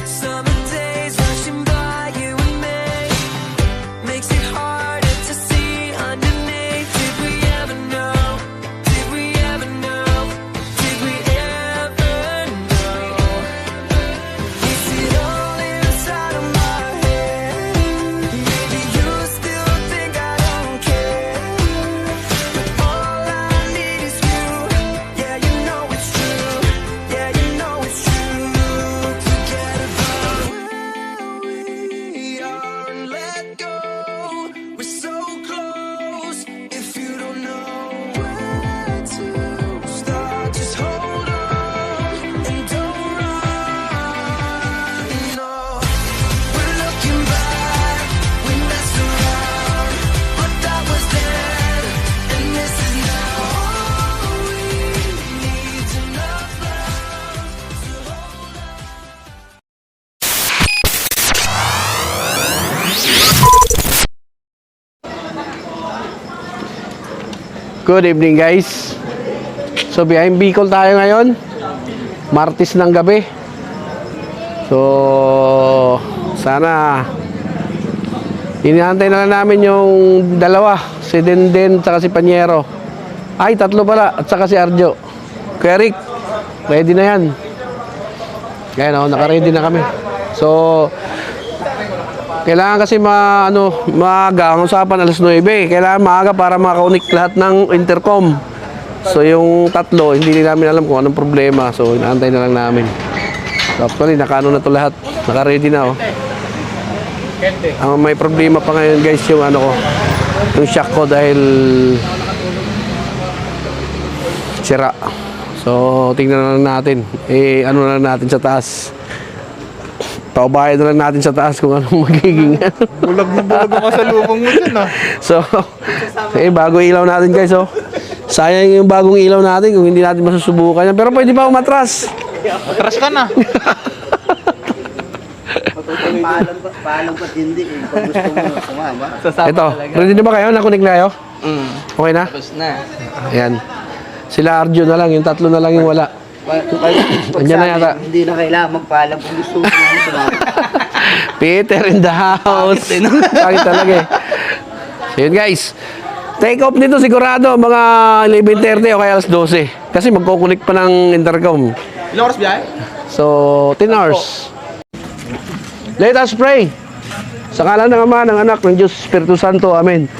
Summer days rushing by you and me makes it harder to see underneath. Did we ever know? Did we ever know? Did we ever know? Is it all inside of my head? Maybe you still think I don't care, but all I need is you. Yeah, you know it's true. Yeah, you know it's true. Forget about where we are and let go. We're so close. If you don't know where to start, just hold on and don't run. No, we're looking back. We messed around, but that was then, and this is now. All we need's enough love to hold on. Good evening guys. So behind Bicol tayo ngayon. Martes ng gabi. So sana inihantay na lang namin yung dalawa, si Denden at si Panyero. Ay, tatlo pala, at saka si Arjo. Kuya Rick, ready na yan. Ayan o, naka-ready na kami. So kailangan kasi maaga ang usapan alas 9. Kailangan maaga para maka-connect lahat ng intercom. So yung tatlo, hindi namin alam kung anong problema. So inaantay na lang namin. So actually, nakaano na to lahat. Naka-ready na oh. Ang may problema pa ngayon guys yung ano ko. Yung shock ko dahil sira. So tingnan na lang natin. Ano na lang natin sa taas. Paubayan na lang natin sa taas kung anong magiging Bulag na bulag ang kasalubong mo dyan ah. So, bago ilaw natin guys oh. Sayang yung bagong ilaw natin kung hindi natin masusubukan yan. Pero pwede pa umatras. Atras ka na. Paalam pa hindi eh. Pag gusto mo sumama. Ito, ready na ba kayo? Nakunik na kayo? Okay na? Tapos na. Ayan. Sila Arjo na lang, yung tatlo na lang yung wala. Andiyan na yata. Hindi na kailangan magpaalam kung gusto mo sumama. Peter in the house. Bakit talaga eh. So yun guys. Take off nito sigurado mga 11:30 o kaya alas 12. Kasi magkukunik pa ng intercom. Ilang oras biyahe? So, 10 hours. Let us pray. Sa ngalan ng Ama, ng Anak, ng Diyos, Espiritu Santo. Amen.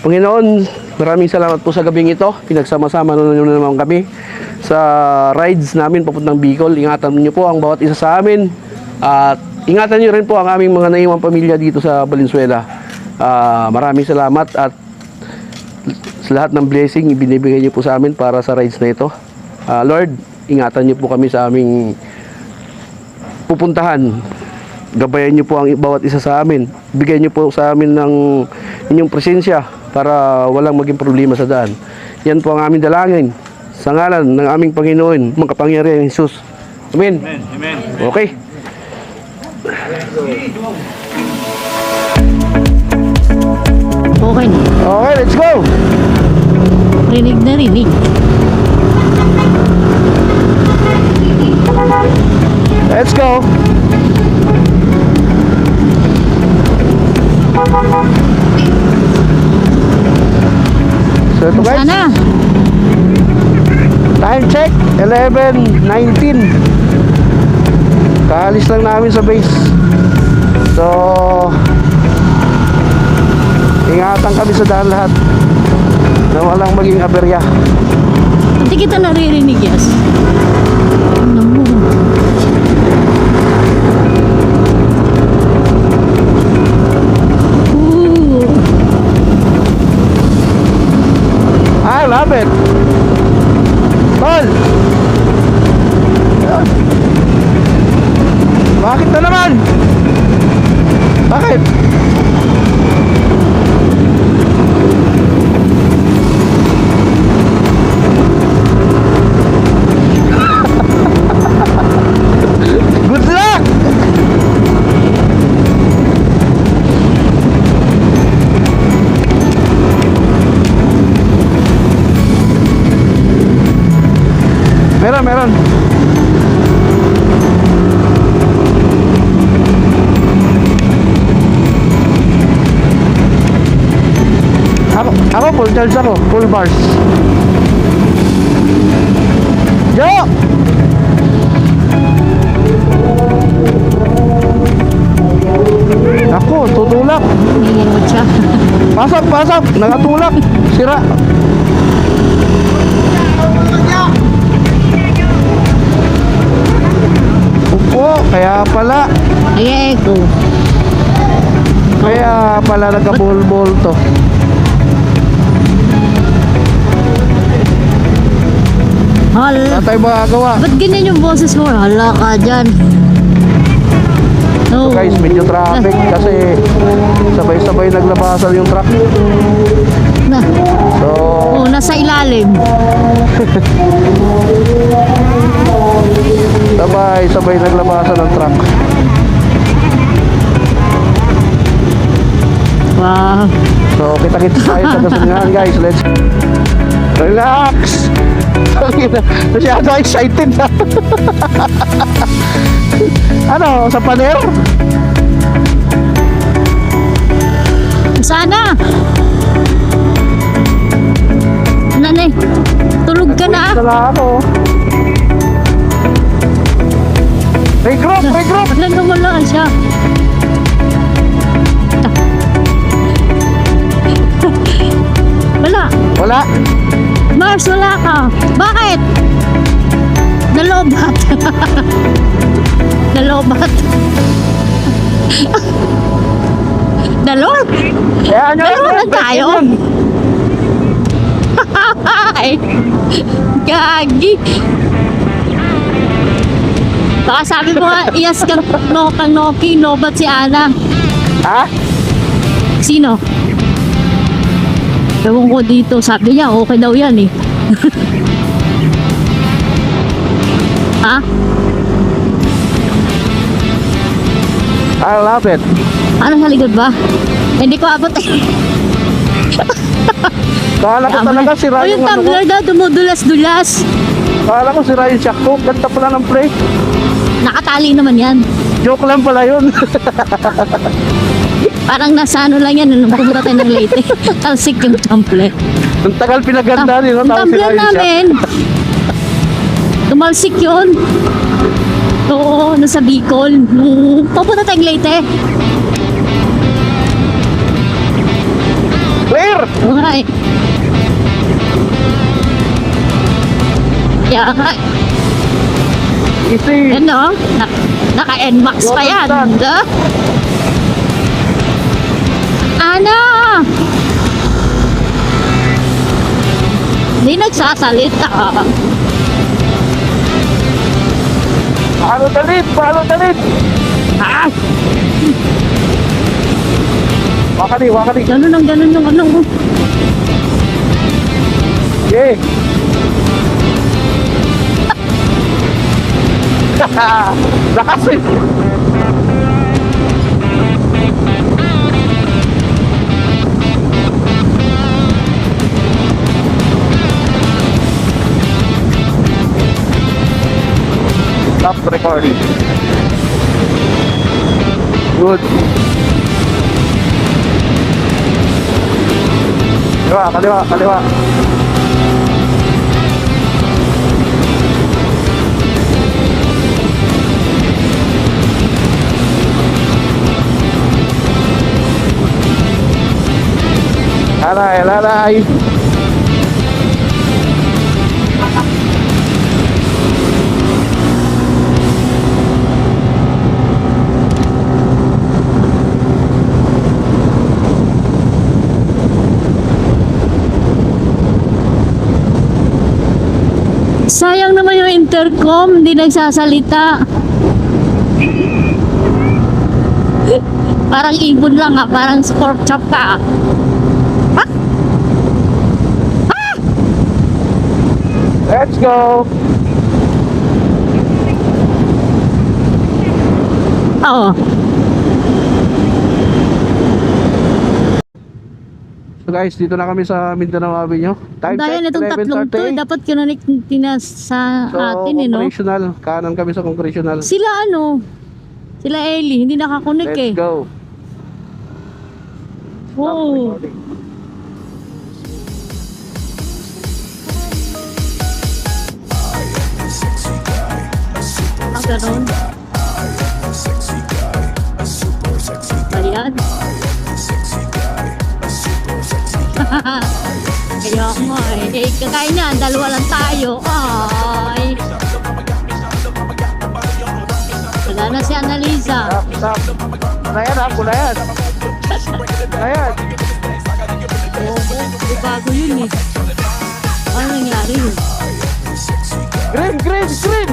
Panginoon, maraming salamat po sa gabing ito. Pinagsama-sama nyo naman kami sa rides namin papuntang Bicol. Ingatan niyo po ang bawat isa sa amin. At ingatan niyo rin po ang aming mga naiwang pamilya dito sa Valenzuela. Maraming salamat at sa lahat ng blessing ibinibigay niyo po sa amin para sa rides na ito. Lord, ingatan niyo po kami sa aming pupuntahan. Gabayan niyo po ang bawat isa sa amin. Bigyan niyo po sa amin ng inyong presensya para walang maging problema sa daan. Yan po ang aming dalangin sa ngalan ng aming Panginoon, makapangyarihan ng Jesus. Amen. Amen. Amen. Okay. Okay na. Okay, let's go. Rinig na rinig. Let's go. So ito guys. Sana. Time check, 11:19. Kaalis lang namin sa base. So, ingatan kami sa daan lahat na walang maging aberya. Hindi kita naririnig, yes. Ano mo? I love it. Tol! Bakit na naman? Bakit? Good luck! Meron. Naka-charge ako, full bars. Jo! Ako, tutulak. Nangingimot siya. Pasok, pasok. Nakatulak. Sira. Upo, kaya pala. Ay, echo. Kaya pala nagka-bol-bol to. Hala. Wala tayo magagawa. Ba't ganyan yung boses mo? Hala ka dyan. No. Guys, medyo traffic kasi sabay-sabay naglabasan yung truck. Na. So, Oh, nasa ilalim. sabay naglabasan ng truck. Wow. So, kita-kita tayo sa gasolinahan, guys. Let's relax. Masyado excited na. Ano, sa paner? Sana. Nanay, tulog ka na. Wala ako. Regroup, regroup. Wala na wala siya. Wala. Wala. Mars, wala ka. Bakit? Nalobat. Nalobat. Dalor? Kaya nyo. Dalor na tayo. Ay, gagi. Baka sabi mo nga, iyas kang Noki, lobat si Ana. Ha? Sino? Ewan ko dito, sabi niya, okay daw yan eh. Ha? I love it. Ano sa likod ba? Hindi ko abot eh. Kala ko talaga sira Oh, yung yung ano ko. tumbler daw, dumudulas-dulas. Kala ko sira yung shock ko. Ganda pala ng pre. Nakatali naman yan. Joke lang pala yun. Parang nasa ano lang yan, nung pumunta tayo ng Leyte. Talsik yung tumbler. Ang tagal pinaganda nila. Ang Tapos tumbler sira yung shock. namin. Tumalsik yun. Oo, nasa Bicol. Nung pupunta tayong Leyte. Clear! Ay. Yeah, Easy. ano? Naka-NMAX pa yan. Da? Ana! Hindi nagsasalita. Paano talit? Paano talit? Ah! Wakani, wakani. Ganun ang ganun yung ano. Yeah. Lakas eh. Stop recording. Good. Kaliwa, kaliwa, kaliwa. Lalay, lalay. Sayang naman yung intercom, hindi nagsasalita. Parang ibon lang ah, parang pork chop ka ah. Let's go. Oo. So guys, dito na kami sa Mindanao Avenue. Time Dahil check, itong tatlong to, 11:38. dapat kinunik sa So, atin eh, no? congressional. Kanan kami sa congressional. Sila ano? Sila Ellie, hindi nakakunik eh. Let's go. Stop Oo. recording. Ganon. Ayan. Kaya nga eh. Kagaya niyan, dalawa lang tayo. Ay. Wala na si Annalisa. Stop. Kunayan ha, kunayan. Kunayan. Oo, bago yun eh. Ano nangyari yun? Green, green, green.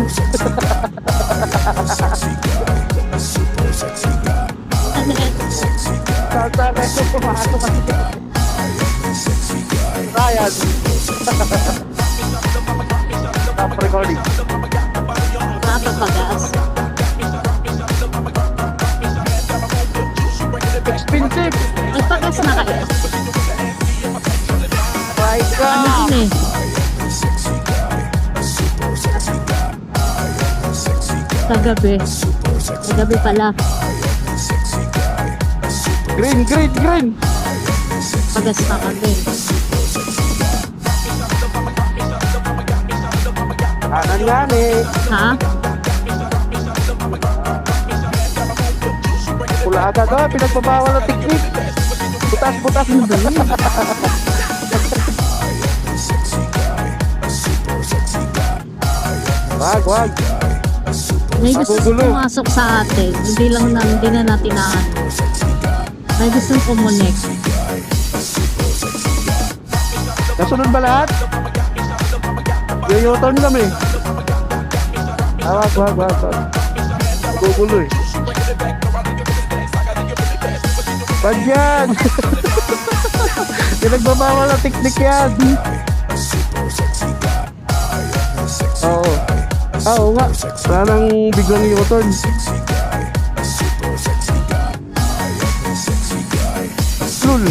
Saan ito pumasok kasi. Ryan. Stop recording. Napapagas. Expensive. Nagpagas na kayo. Right ka. Ano yun eh? Kagabi. Kagabi pala. Green, green, green. Pagas na kami. Kanan yan eh. Ha? Pula agad oh, pinagbabawal ang teknik. Butas, butas. Ano ba yun? Wag. May gusto Magugulo. pumasok sa atin. Hindi na natin na may gusto kumonek. Nasunod ba lahat? Yoyoton kami. Wag. Magugulo eh. Wag yan. Pinagbabawal ang teknik yan. Oo. Oo nga. Parang biglang yoton. Lul.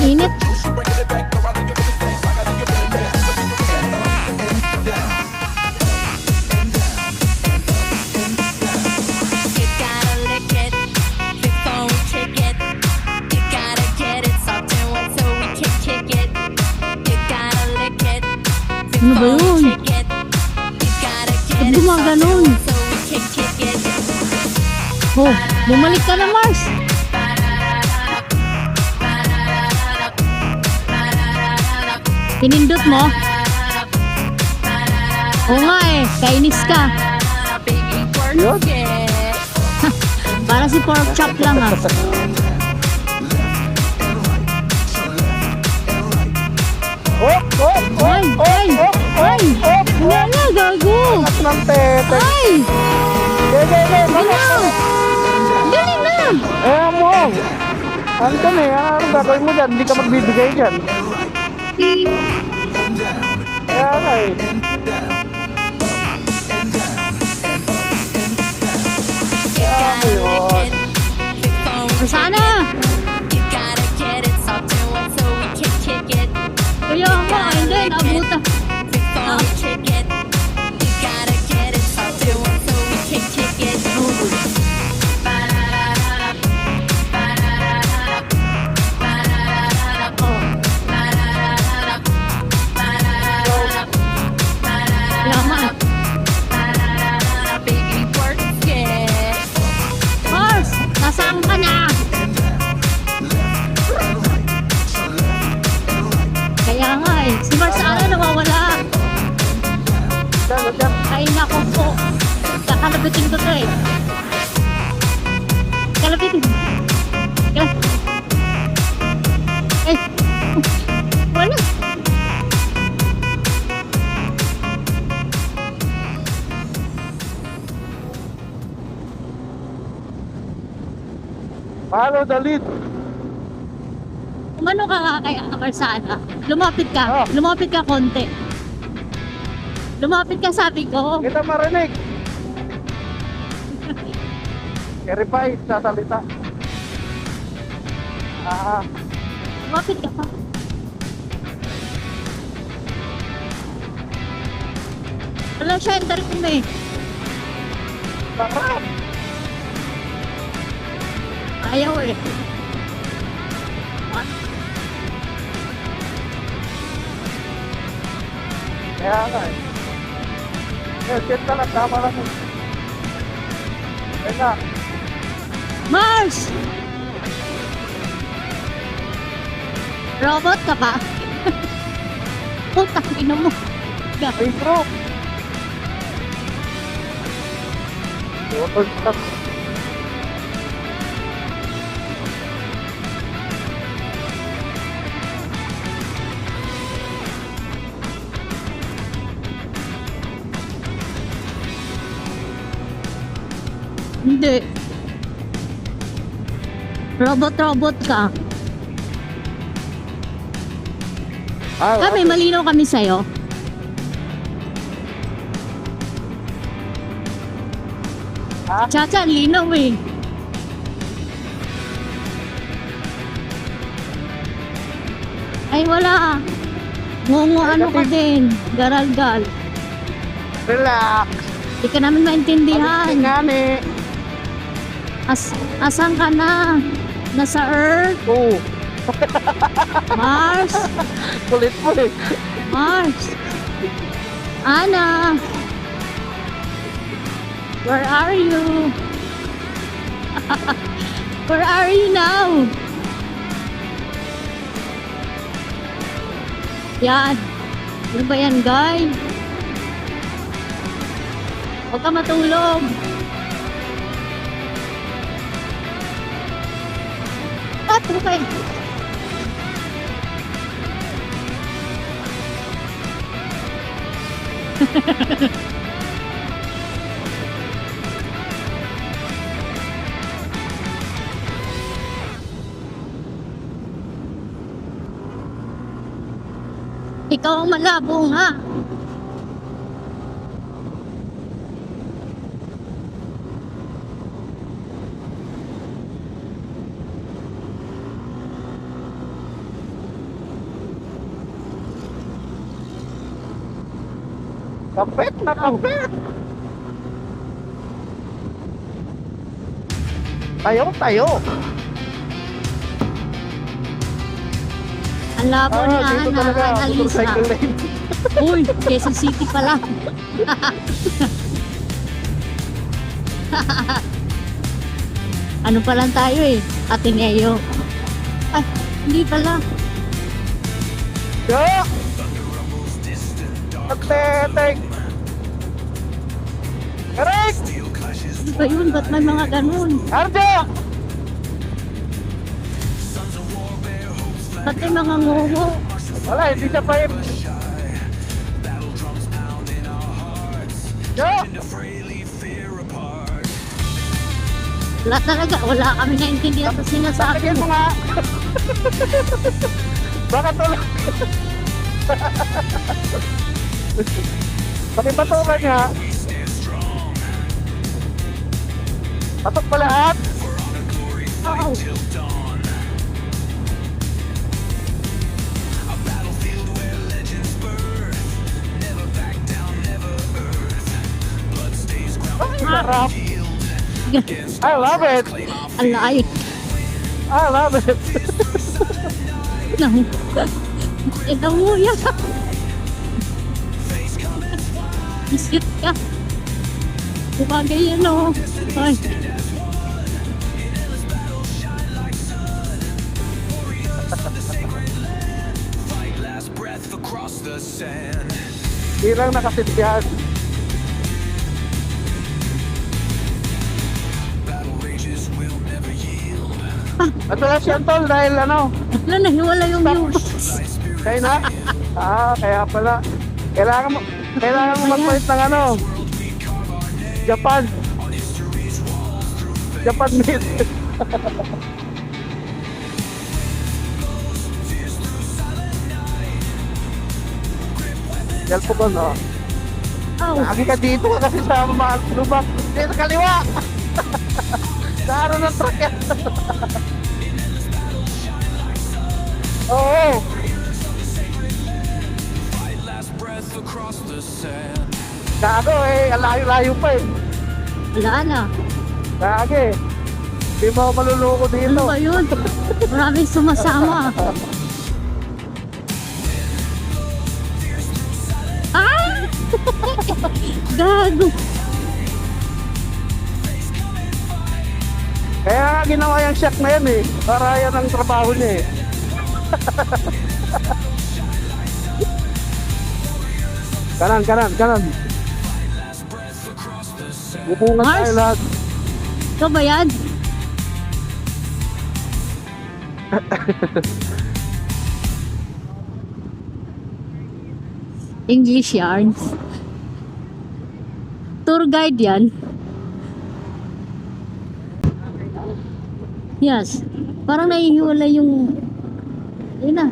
Init. You gotta lick it before we kick it. You gotta get it soft and wet so we can kick it. You gotta lick it Ano ba before we yun? kick it. You gotta get Ba't it soft and gumaganon? wet so we can kick it. Oh, bumalik ka na, Mars. Pinindot mo? Oo nga eh, kainis ka. Baby, work Yun. it. Para si pork chop lang ah. Ay! Wala na, gago! Ng tete. Ay! Ginaw! Dali na! Eh mo. Ano kami? Anong gagawin mo dyan? Hindi ka magbibigay dyan. Kaya nga eh. Kaya mo yun. Sana! You gotta get it soft and wet so we can kick it. Kaya nga, hindi, nabuta. Before we kick it. You gotta get it soft and wet so we can kick it. Kaya nga. Baby, work it. Mars, nasaan ka na? Kaya nga eh, si Mars sana nawawala. Dyan. Ay nako po. Kakalabitin ko to eh. Kalabitin. Eh. Wala. Follow the lead. Umano ka nga kay Marsana. Lumapit ka. Oh. Lumapit ka konti. Lumapit ka sabi ko. Kita marinig. Verify sa salita. Lumapit ka pa. Wala siya, intercom eh. Sarap. Ayaw eh. Kaya nga eh. Set na lang, tama lang. Kaya nga. Mars! Robot ka ba? Putang ina mo. Ay, bro. Water stop. Hindi. Robot ka. Kami, malinaw kami sa'yo. Chacha, ang linaw eh. Ay, wala. Ngungo ano ka din. Garalgal. Relax. Di ka namin maintindihan. Ngani. Asan ka na? Nasa Earth? Oo. Mars? Kulit mo eh. Mars? Ana? Where are you? Where are you now? Yan. Ano ba yan, guy? Huwag ka matulog. At, okay. Ikaw ang malabo nga. Kapit na kapit. Tayo. Ang labo ni Dito Ana, talaga. Annalisa. Motorcycle lane. Uy, Quezon City pala. Ano pa lang tayo eh, Ateneo. Ay, hindi pala. Yo! Patetek! Correct! Ano ba yun? Ba't may mga ganun? Arjo! Ba't may mga ngungo? Wala, hindi siya pa yun. Yo! Wala talaga, wala kami naintindihan sa sinasabi Sakit mo mo. nga! Baka tulad. Pakipatukan nga. Patok pa lahat. Oo. Ay, sarap. I love it. Ang layo. I love it. Ito mo yan. Isip ka. Bumagay yan o. Ay. Di lang nakasit yan. Ito lang siya tol dahil ano, Wala, nahiwala yung view. kaya na. Kaya pala. Kailangan mo magpalit ng ano. Japan made. Yan po ba no? Oh, Lagi ka dito ka kasi sa mga lubak. Dito kaliwa. Sa araw ng truck yan. Oo. Gago eh, ang layo-layo pa eh. wala na. Gago eh. Di mo ako maluloko Ano dito. ba yun? Maraming sumasama. Ah! Gago. Kaya nga ginawa yung shack na yan eh. Para yan ang trabaho niya eh. Kanan, kanan, kanan. Bubungan tayo Mars? lahat. Ikaw ba yan? English yarns. Tour guide yan. Yes. Parang nahihiwala yung... Yun na.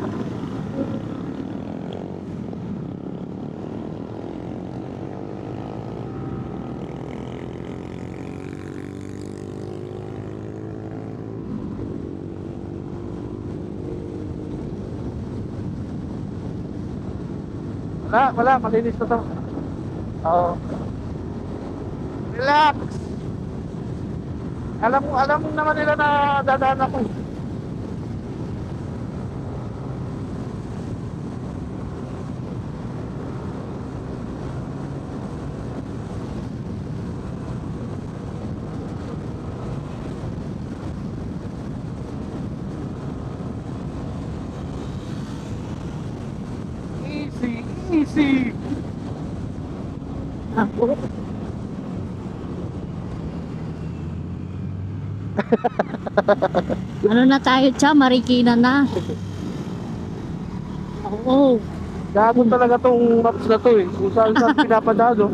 Wala, malinis na to. Oo. Relax! Alam mo naman nila na dadaan ako. Easy, easy! Ako. Ano na tayo, Cha? Marikina na. Oo. Gago talaga tong maps na to eh. Kung saan saan pinapadalo.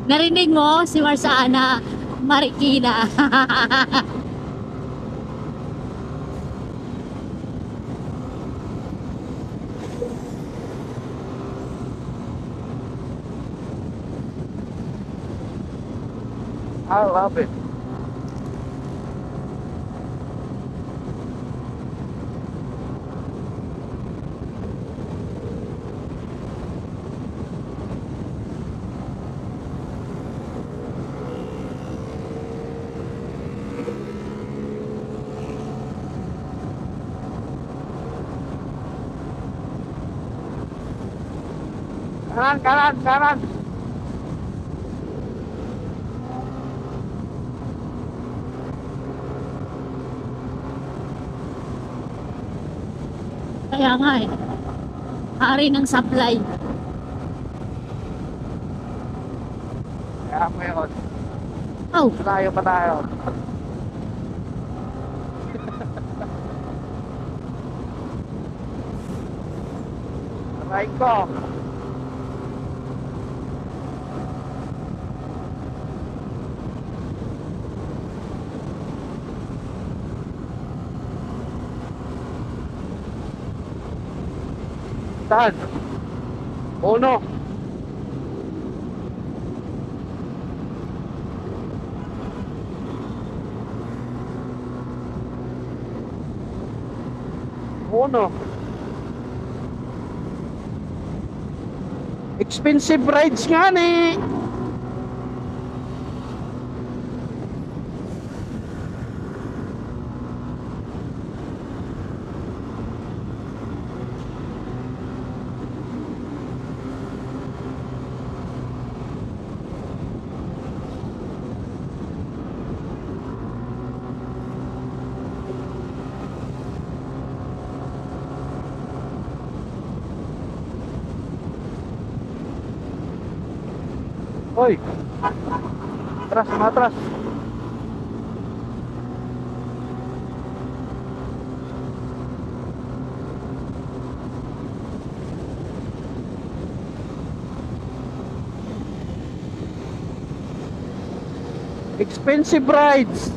Narinig mo si Marsana, Marikina. I love it. Kanan, kanan, kanan. Kaya nga eh. Hari ng supply. Kaya mo yun. Oh, Tayo pa tayo. Try ko. Saan? Uno. Uno. Expensive rides nga ni. Hoy. Atras, matras. Expensive rides.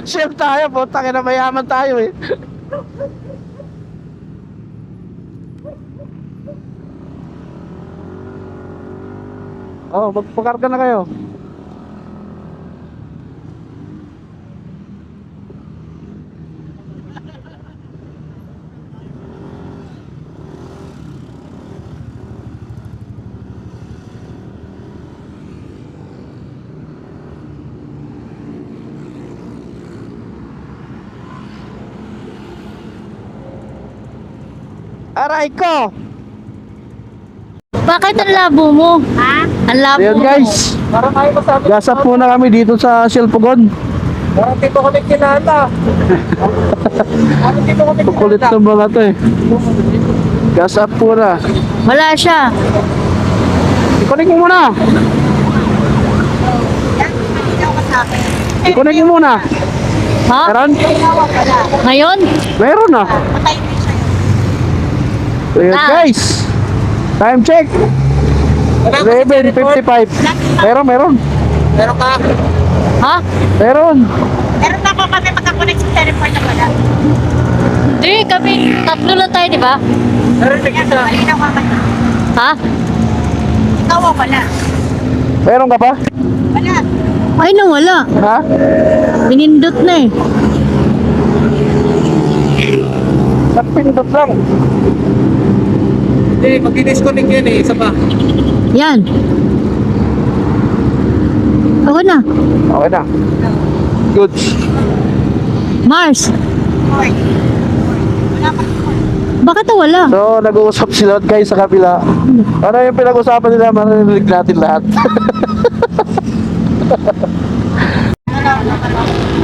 Share tayo, puta na mayaman tayo eh. Oh, magpakarga na kayo. Aray ko! Bakit ang labo mo? Ha? Ang labo Ayan mo. guys, Parang kayo masabi. gasap muna kami dito sa Silpugon. Parang dito kami kinala. Parang dito kami Kukulit ng mga to eh. Gasap muna. Wala siya. Ikonik mo muna. Ikonik mo muna. Ha? Meron? Ngayon? Meron na. Ayan guys. Time check. 11:55. Meron. Pero ka. Ha? Meron. Meron na ako kami makakonect sa teleport na wala. Hindi, kami tatlo lang tayo, di ba? Meron na kita. Malinaw ka man. Ha? Ikaw ang wala. Meron ka pa? Wala. Ay, nawala. Ha? Pinindot na eh. Nagpindot lang. Hindi, mag-disconnect yan eh. Isa pa. Yan. Ako na. Okay na. Good. Mars, Hoy. Wala pa. bakit nawala? So, nag-uusap sila guys sa kabila. Ano yung pinag-usapan nila? Marinig natin lahat.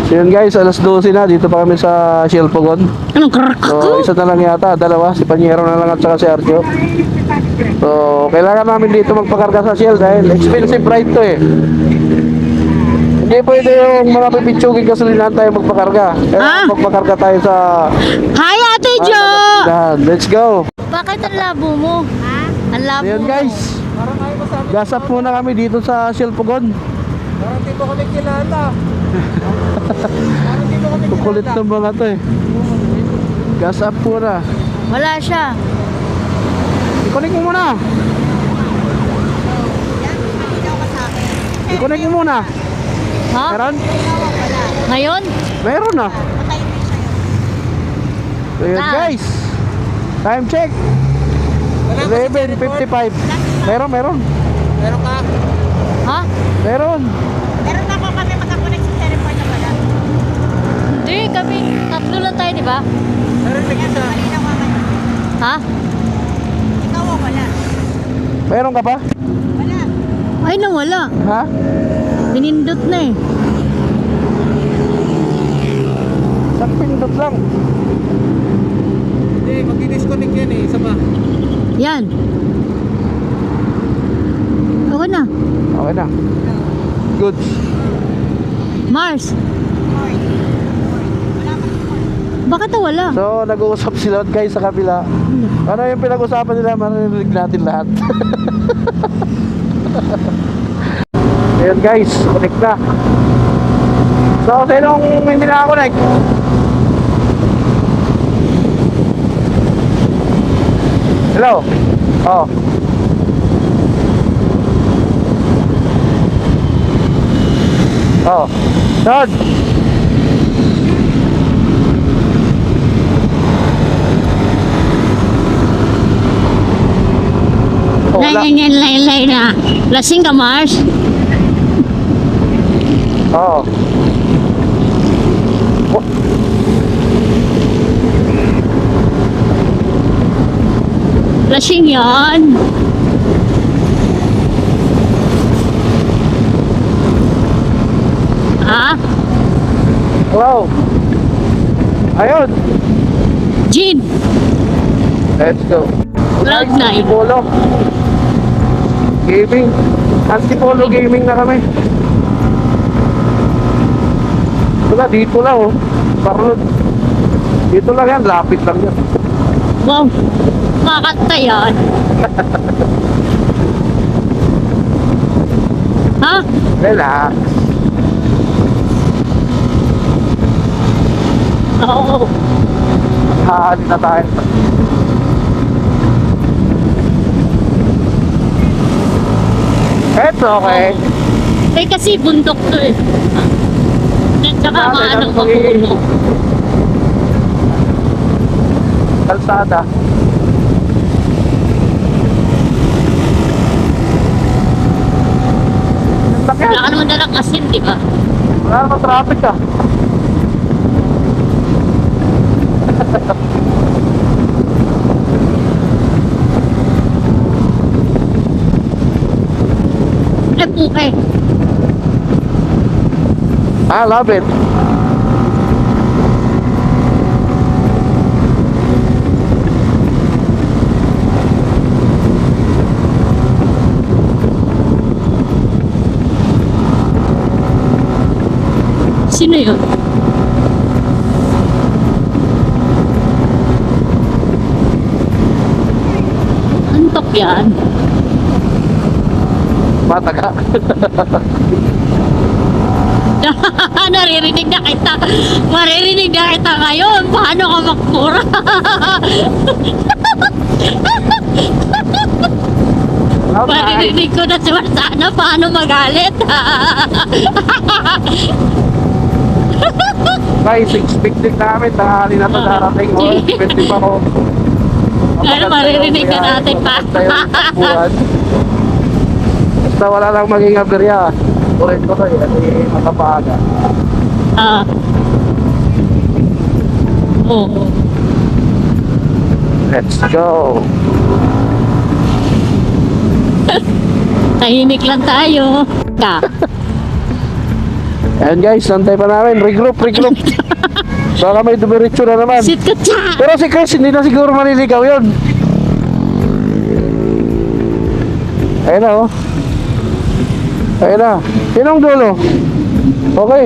So yun guys, alas 12 na. Dito pa kami sa Silpugon. Anong krak? So, isa na lang yata. Dalawa. Si Panyero na lang at saka si Arjo. So, kailangan namin dito magpakarga sa Shell dahil expensive ride to eh. Hindi pwede yung mga pipitsugin gasolinahan tayo magpakarga. Kaya magpakarga tayo sa... Hi, Ate Jo! Let's go! Bakit ang labo mo? Ha? Ang labo So yun mo. guys, Parang kayo masabi. gasap muna kami dito sa Silpugon. Parang dito kami kilala. Parang dito kami Kukulit kilala. ng mga to eh. Gasap muna. Wala siya. Ikonik mo muna. Ikonik mo muna. Ha? Meron? Ngayon? Meron na. So yun guys, time check. 11:55. Meron. Pero ka. Ha? Meron. Meron na ako kami makakonect sa teleport na wala. Hindi, kami tatlo lang tayo, di ba? Meron na kita. Malinaw ka man. Ha? Ikaw ang wala. Meron ka pa? Wala. Ay, nawala. Ha? Pinindot na eh. Nagpindot lang. Hindi, mag-disconnect yan eh. Isa pa. Yan. Ako na. Okay na. Good. Mars, Hoy. Wala pa. bakit nawala? So, nag-uusap sila guys sa kabila. Ano yung pinag-usapan nila? Marinig natin lahat. Ayun guys, connect na. So, sinong hindi nakakonect? Hello? Oh. Oh. Todd! Oh, wala. Lay na. Lasing ka, Mars? Oh. Oh. Lasing yan. Ha? Hello. Ayun. Jean, Let's go. Cloud Nice, 9. Antipolo. Gaming. Antipolo gaming na kami. Wala, dito lang oh. Parang dito lang yan, lapit lang yan. Wow, kakanta yan. Ha? Relax. Oo. Haanin na tayo. It's okay. Eh kasi bundok to eh. At saka Natin maano ang ko pag-iingat. Kalsada. Sakyan. Wala ka naman dalang asin, di ba? Wala naman traffic ah. puke. I love it. Sino yun? Antok yan. Mataga. Naririnig na kita. Maririnig na kita ngayon. Paano ka magpura? Maririnig ko na si Marsana. Paano magalit? Guys, expected namin tanghali na ito darating. O, expected pa ko. Ano, maririnig na natin pa. Basta wala lang maging aberya. Ulit ko to eh, kasi matapaaga. Oo. Let's go. Tahimik lang tayo. Ayan guys, santay pa namin. Regroup. Baka may dumiretso na naman. Sit ka tsa! Pero si Chris, hindi na siguro maliligaw yun. Ayun na oh. Ayun na. Sinong dulo? Okay.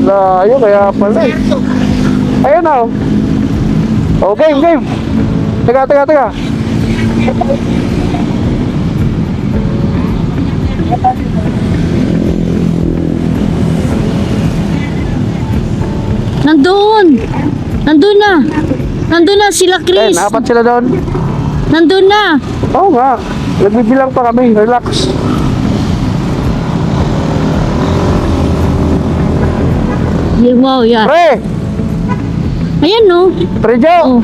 Layo, kaya pala eh. Ayun na oh. Oh, game. Teka. Nandun na sila Chris. Ayun, apat sila doon. Nandun na. Oo nga. Nagbibilang pa kami. Relax. Wow, yan. Pre! Ayan no. Pre Jo! Oh,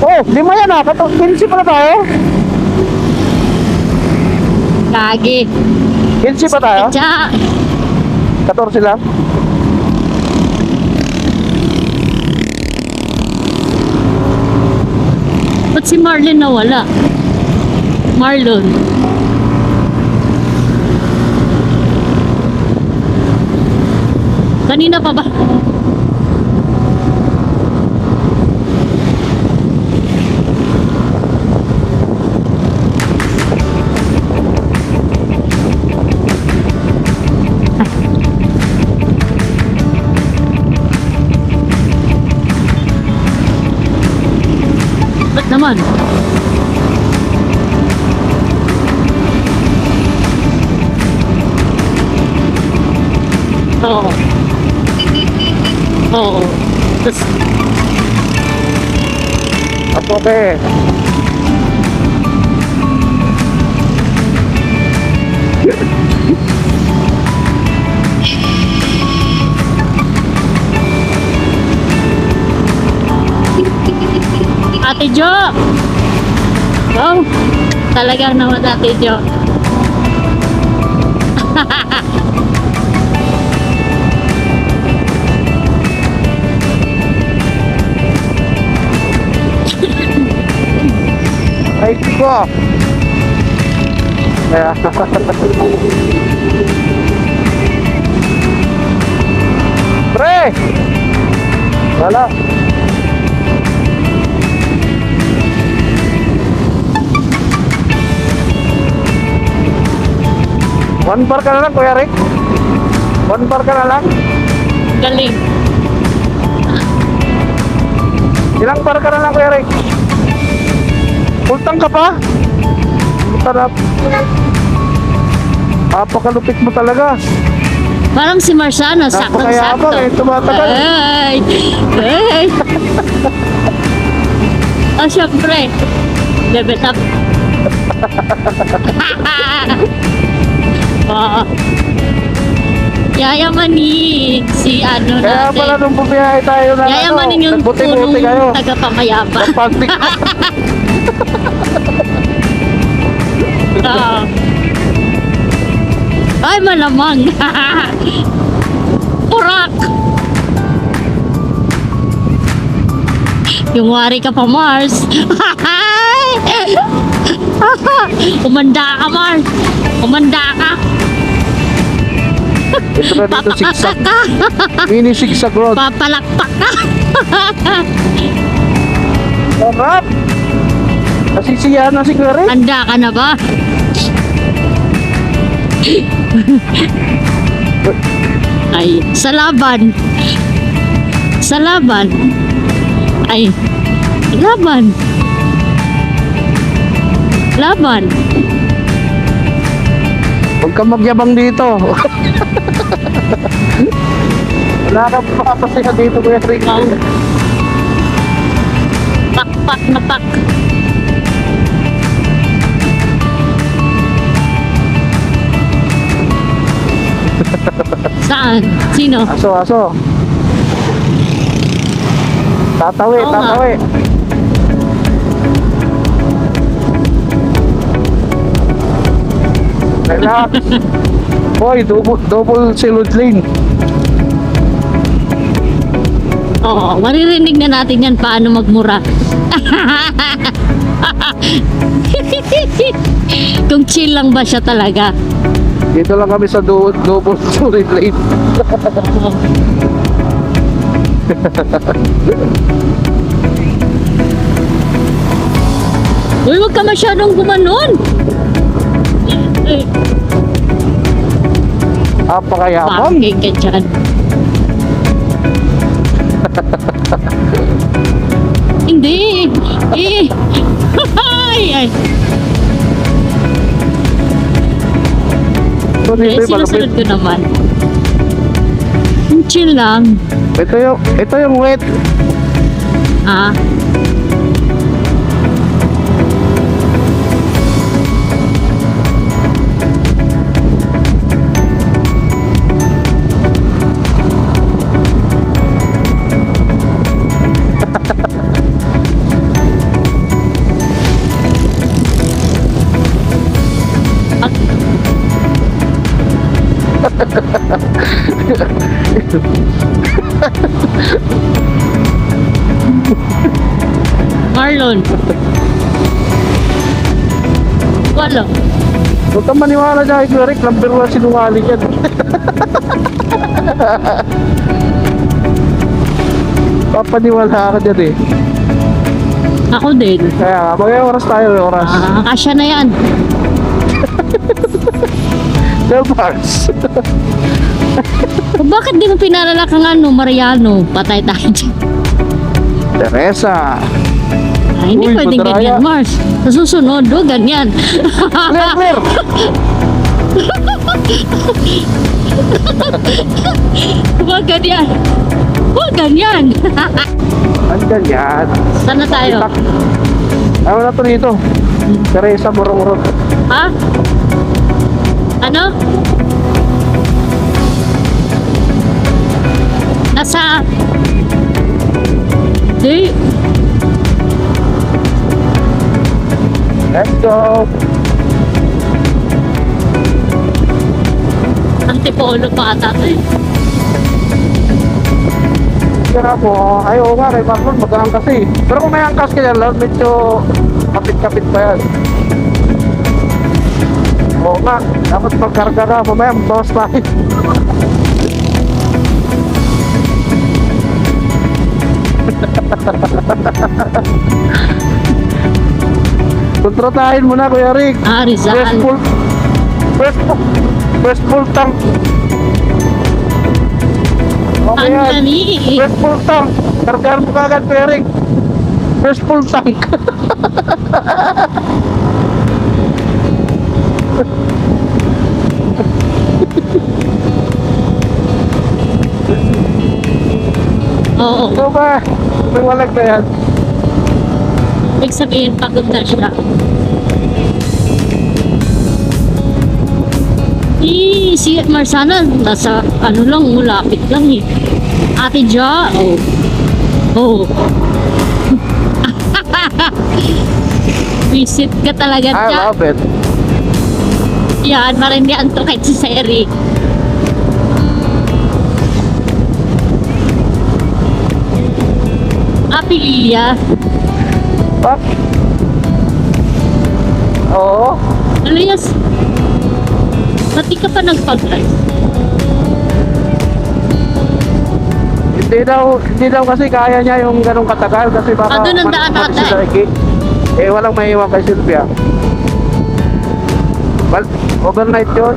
Oh, 5 yan ah. 15 pa na tayo? kagi. 15 pa tayo? Tsa. 14 lang? Ba't si Marlon nawala? Marlon. Kanina pa ba? Ba't naman? Oo. Oo. Tapos, Apo ke. Ate Jo! Wow! Talagang naman Ate Jo. Ay ko. Kaya. Pre! Wala. One bar ka na lang, Kuya Rick. One bar ka na lang. Galing. Ilang bar ka na lang, Kuya Rick? Pultang ka pa? Sarap. Apakalupit mo talaga. Parang si Marsana, Napakayabang saktong-sakto. eh, tumatagal. Ay! Ay! Oh, syempre. Level up. Oo. Yayamanin si ano Kaya natin. pala nung bumiyahe tayo na Yayamanin yung nagbuti-buti kayo. punong tagapamayabang. Pagpig. Oo. Ay, malamang. Purak! Yung wari ka pa, Mars. Umanda ka, Mar. Umanda ka. Ito na dito, Papakaka zigzag. ka. Mini zigzag road. Papalakpak ka. Sarap! Nasisiyahan na si Claret. Handa ka na ba? Ay, sa laban. Sa laban. Ay, laban. Laban. Huwag kang magyabang dito. Wala kang papasaya dito, Kuya Rick. Wow. Pak na pak. Saan? Sino? Aso, aso. Tatawi, Oo nga. tatawi. Relax. Boy, double silent lane. Oo, maririnig na natin yan paano magmura. Kung chill lang ba siya talaga. Dito lang kami sa double silent lane. Uy, wag ka masyadong gumanon. Eh, Apakayabang. bakit ka dyan? Hindi. Eh. Ay, ay. Ito Eh, dito yung sinusunod malapit. ko naman. Chill lang. Ito yung wet. Ah. Marlon. Wala. Huwag kang maniwala dyan kay Kuya Rick. Number 1 sinungaling yan. Papaniwala ka dyan eh. Ako din. Kaya magay oras tayo, may oras. Ah, kasya na yan. 12 hours. Bakit di mo pinalala kang ano, Mariano? Patay tayo dyan. Teresa. Ay, hindi Uy, pwedeng madraya. ganyan, Mars. Sa susunod, ganyan. Clear, clear. Huwag ganyan. Huwag ganyan. Andyan yan. Saan na tayo? Ayaw na to dito. Teresa Morong Road. Ha? Ano? Nasa... Di. Let's go. Antipolo pa ata ito eh. Kaya po, ay oo nga, kay Marlon, mag-aangkas eh. Pero kung may angkas ka yan, Lord, medyo kapit-kapit pa yan. Oo nga, dapat magkarga ka, mamaya magbawas tayo. Kontratahin mo na, Kuya Rick. Ah, Rizal. First full tank. Okay Ang yan. dali. First full tank. Kargaan mo kagad, Kuya Rick. First full tank. Oo. Ito ba? May walag na yan. Ibig sabihin, pagod na siya. Si Marsana, nasa ano lang, mulapit lang eh. Ate Ja, oh. Oh. Visit ka talaga, I Ja. love it. Yan, marindihan to kahit si Seri. Ate Lilia. Pak. Oo. Alias, ba't di ka pa nagpag-live? Hindi daw kasi kaya niya yung ganong katagal kasi baka Doon ang daan mati natin. si Ricky. Eh, walang maiwan kay Sylvia. Overnight yun.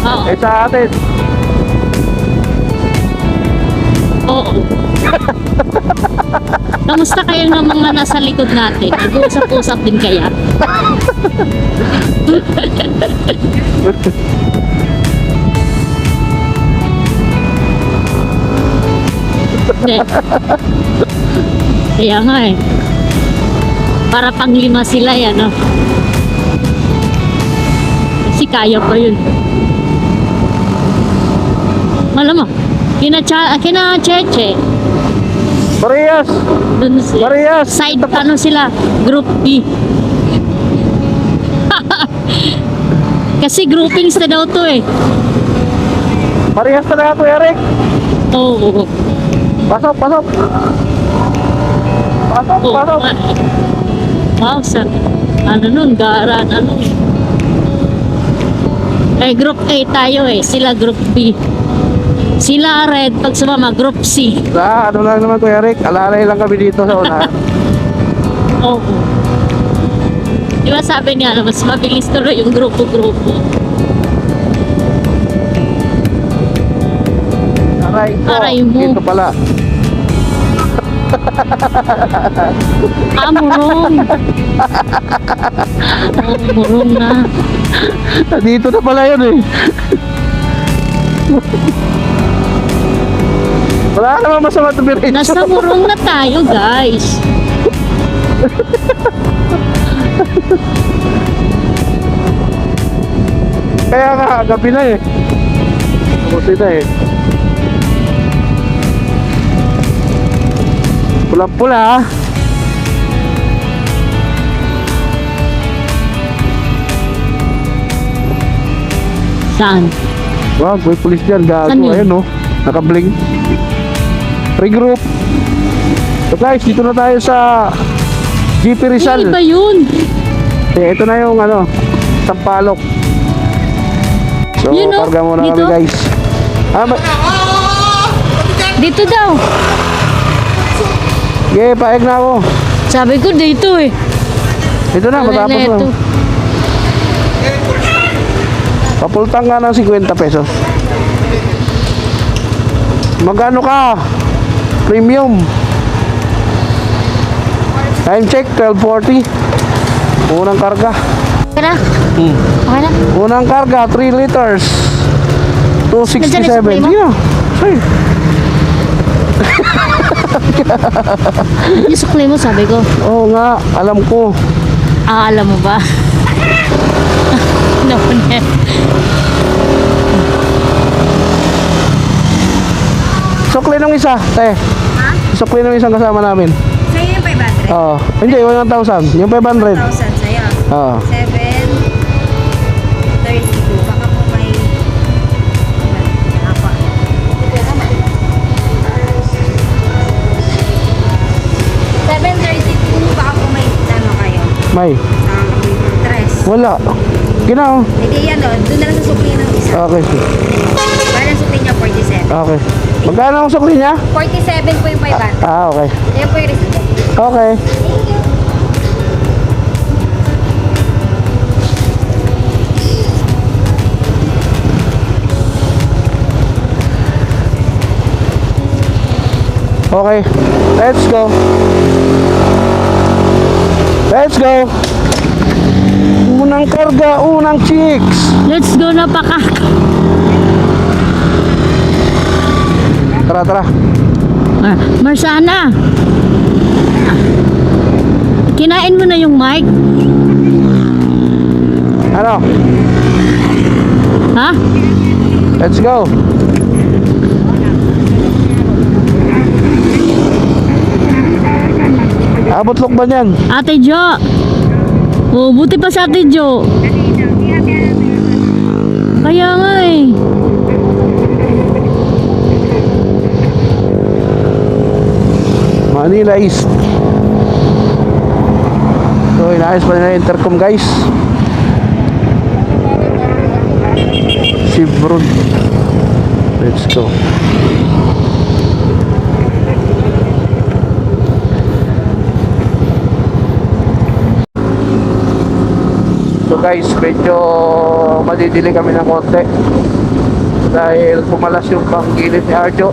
Oo. Eh, sa atin. Oo. Kamusta kayo ng mga nasa likod natin? Nag-uusap-usap din kaya? Hindi. Kaya nga eh. Para pang-lima sila yan, no? Kasi kaya pa yun. Alam mo, kina Cheche, Parehas! dun si, Parehas! side ano sila, group B. Kasi groupings na daw to eh. Parehas talaga, Kuya Rick! Oo. Pasok, pasok! Pasok, Oo. pasok! Wow, sa ano nun, garan, ano eh. Group A tayo eh, sila group B. Sila red, pag sumama, group C. Sa ano lang naman, Kuya Rick, alalay lang kami dito sa una. Oo. Di ba sabi niya, mas mabilis tuloy yung grupo-grupo. Aray ko, Aray mo. dito pala. Murong. Oo, murong na. Dito na pala yun eh. Wala naman masama tumirin. Nasa murong na tayo, guys. Kaya nga, gabi na eh. Kamuti na eh. Pulang-pula ah. Saan? Wag, may pulis dyan. Gago, Saan yun? ayun oh. Naka-blink. Regroup. So guys, dito na tayo sa GP Rizal. Hindi ba yun? Eh, ito na yung ano, Sampalok. So, Yun, oh. karga muna Dito. kami guys. Dito daw. Yeah, paeg na ako. Sabi ko dito eh. Ito na, Wala matapos na na. ito. Papultang ka ng 50 pesos. Magkano ka? Premium. Time check, 12:40. Unang karga. Okay na? Okay na? Unang karga, 3 liters. 267. Nandiyan yung supply mo? Yeah. Hey. Yung sukli mo, sabi ko. Oo nga, alam ko. Ah, alam mo ba? Naman eh. Sukli ng isa, te. Ha? Sukli ng isang kasama namin. Sa'yo yung 500? Oo. Hindi, 1,000. Yung 500. 1,000 sa'yo. Oo. 732. Baka po may... Apa. 732. Baka po may ano kayo. May. Tres. Wala. Ginaw. Hindi yan o. Doon na lang sa sukli ng isa. Okay. Bala ang sukli niya 47. Okay. Magkano ang sukli niya? 47 po yung 500. Ah, okay. Yan po yung resibo. Okay. Thank you. Okay. Let's go. Let's go. Unang karga, unang chicks. Let's go na paka. Tara, tara. Marsana. Kinain mo na yung mic? Ano? Ha? Let's go. Abutlok ba niyan? Ate Jo. Oh, buti pa sa Ate Jo. Kaya nga eh. Manila East. So inaayos pa nila yung intercom guys. Chevron. Let's go. So guys, medyo madidili kami ng konti dahil pumalas yung panggilid ni Arjo.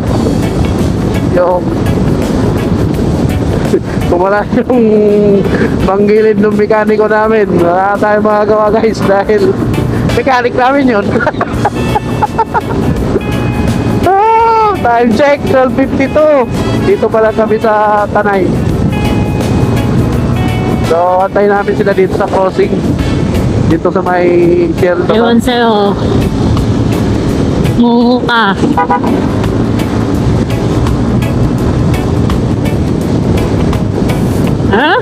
Yung pumalas yung panggilid ng mekaniko namin. Wala tayong magagawa guys dahil mechanic namin yun. Time check 12:52. Dito pala kami sa Tanay. So antayin namin sila dito sa crossing. Dito sa may Sierra. Ewan sa'yo. Mungo ka. Ha?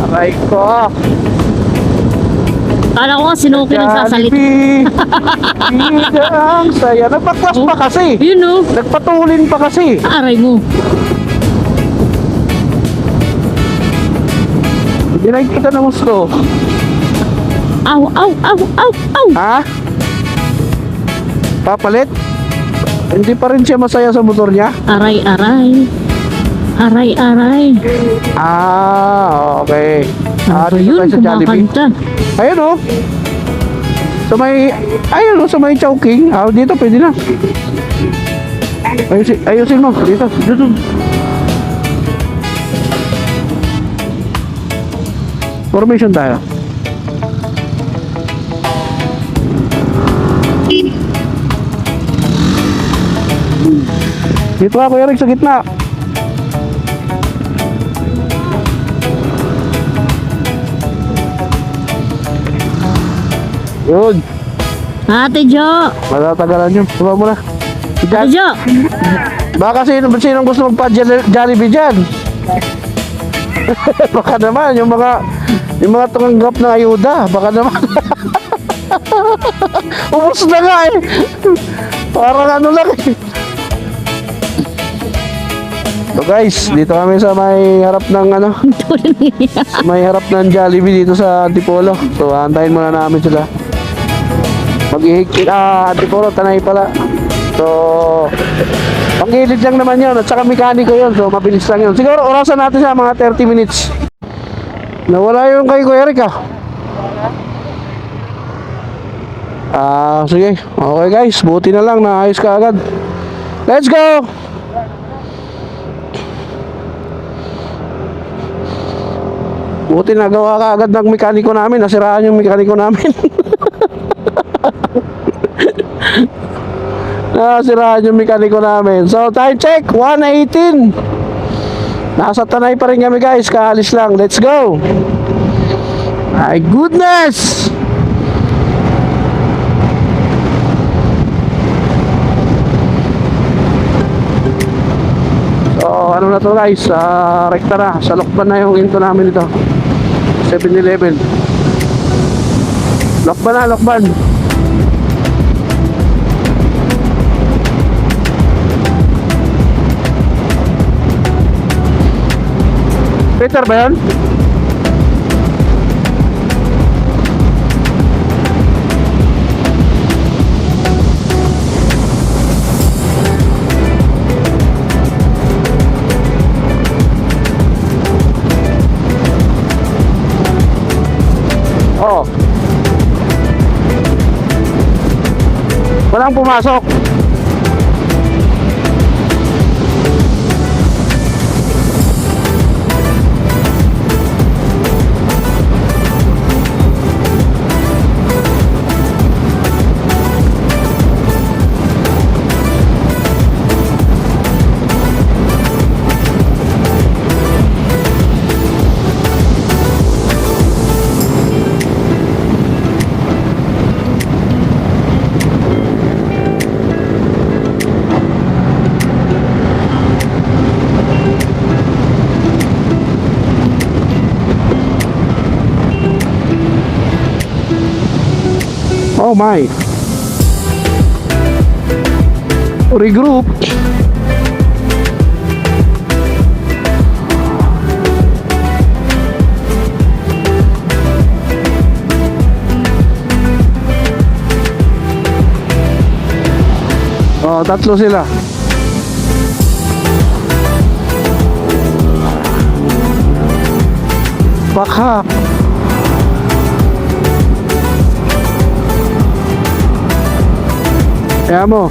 Aray ko. Kala ko sinuki nagsasalita. Ang saya. Nagpaklas pa kasi. Yun o. Nagpatulin pa kasi. Aray mo. Hindi na kita ng gusto. Aw, aw, aw, aw, aw. Ha? Papalit? Hindi pa rin siya masaya sa motor niya? Aray, aray. Aray, aray. Ah, okay. Ano ba dito yun? tayo sa Jollibee. Kumakanta. Ayun oh. Sa may, ayun oh, sa may Chowking. Ah, dito pwede na. Ayusin mo. Dito. Formation tayo. Dito ako, Eric, sa gitna. Yun. Ate Jo. Matatagalan yun. Suba mo na. Ate Jo. Baka sinong gusto magpa-Jollibee dyan? Baka naman, yung mga tumanggap ng ayuda. Baka naman. Ubus na nga eh. Parang ano lang eh. So guys, dito kami sa may harap ng ano, sa may harap ng Jollibee dito sa Antipolo. So antayin muna namin sila. Maghihigpit, Antipolo, Tanay pala. So panggilid lang naman yun at saka mekaniko yun. So mabilis lang yun. Siguro orasan natin sa mga 30 minutes. Nawala yung kay Kuya Eric sige. Okay guys, buti na lang naayos ka agad. Let's go! Buti nagawa ka agad ng mekaniko namin. Nasiraan yung mekaniko namin. Nasiraan yung mekaniko namin. So time check 1:18. Nasa Tanay pa rin kami guys. Kaalis lang. Let's go. My goodness. So ano na to guys, rekta na. Sa Lokban na yung into namin ito. 7-Eleven. Lokban na, Lokban. Peter ba yan? Oo. Walang pumasok. Oh my. Regroup. Oh, tatlo sila. Baka. Kaya mo.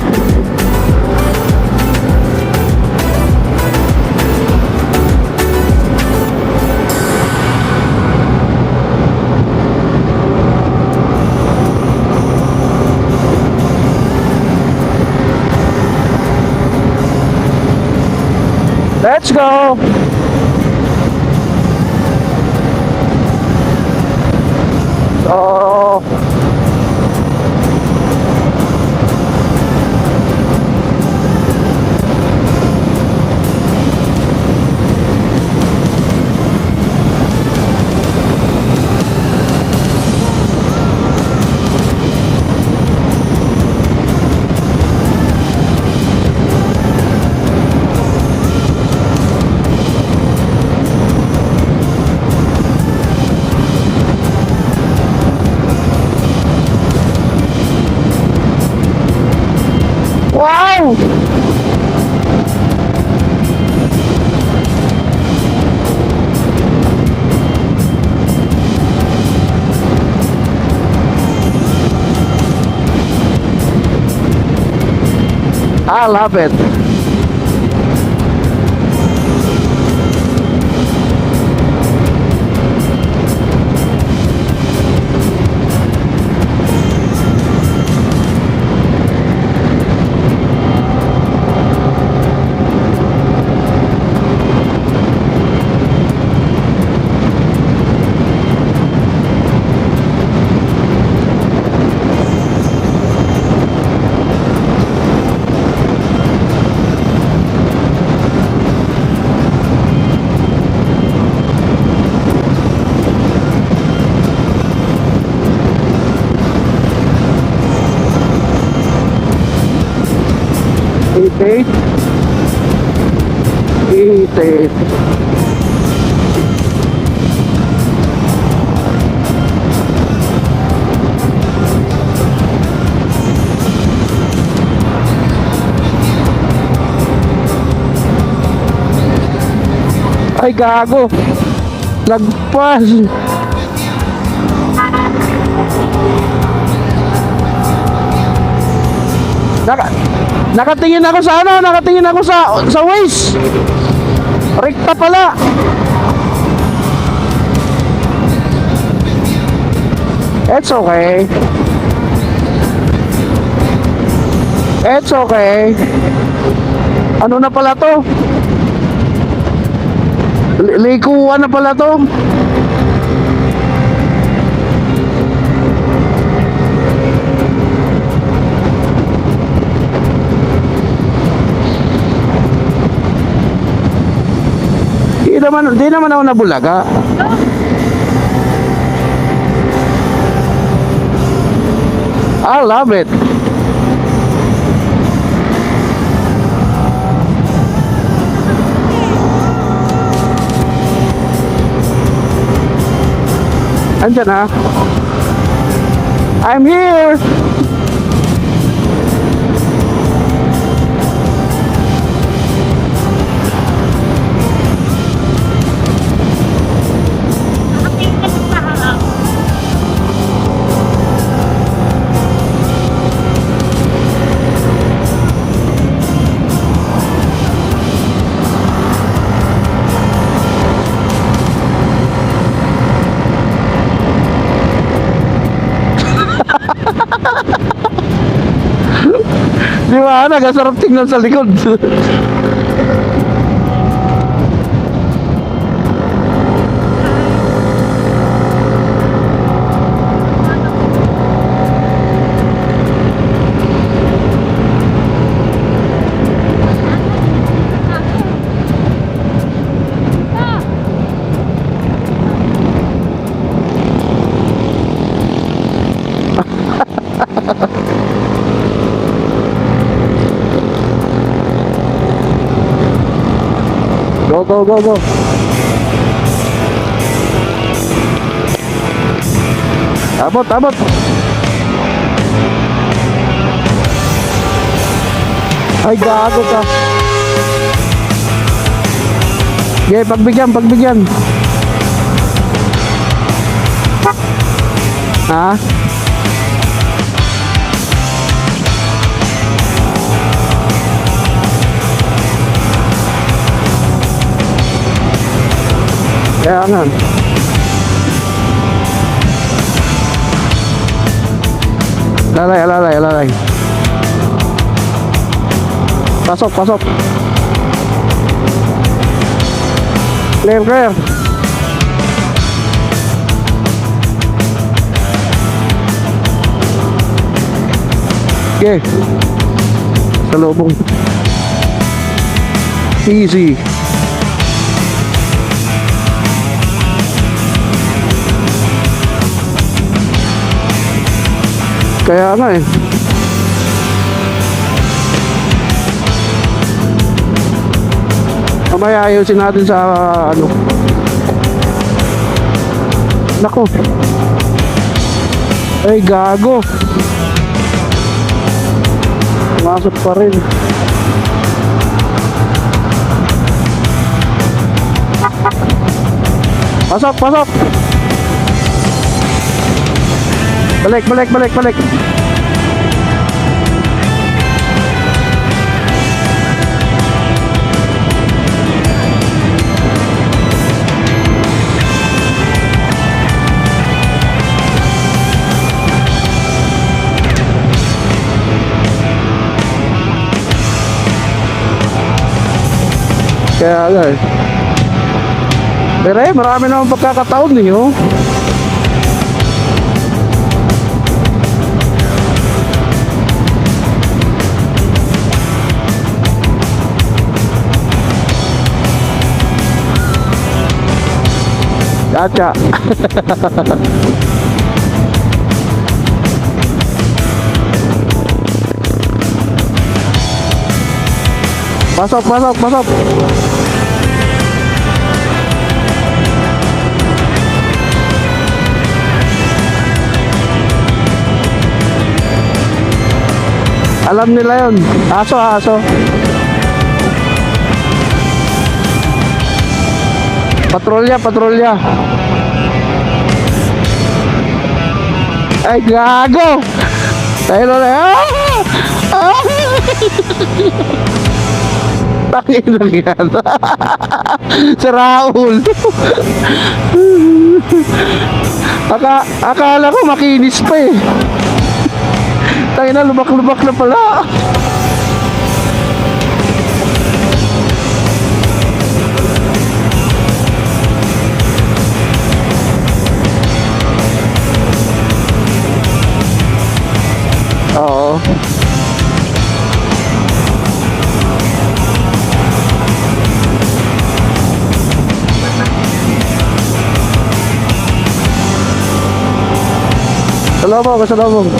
Let's go. So, wow! I love it. Eat it. Ay, gago. Lagpas. Nakatingin ako sa ano, nakatingin ako sa Waze. Rekta pala. It's okay. It's okay. Ano na pala to? Likuan na pala to. Di naman ako nabulaga. I love it. Andyan na. I'm here. Di ba? Nagasarap tingnan sa likod. Go, go, go, go. Abot, abot. Ay, gago ka. Okay, pagbigyan, pagbigyan. Ha? Kaya nga. Alalay, alalay, alalay. Pasok, pasok. Clear, clear. Okay. Salubong. Easy. Kaya nga eh. Mamaya ayusin natin sa ano. Nako. Ay, gago. Masok pa rin. Pasok, pasok. Balik, balik, balik, balik. Kaya nga eh. Pero eh, marami naman pagkakataon eh, oh. Gotcha. Pasok, pasok, pasok. Alam nila yun. Aso, aso. Patrolya, patrolya. Ay, gago! Tayo na. Takin lang yan. Si Raul. Akala ko makinis pa eh. Tayo na, lubak-lubak na pala. Oo. Salubong, salubong.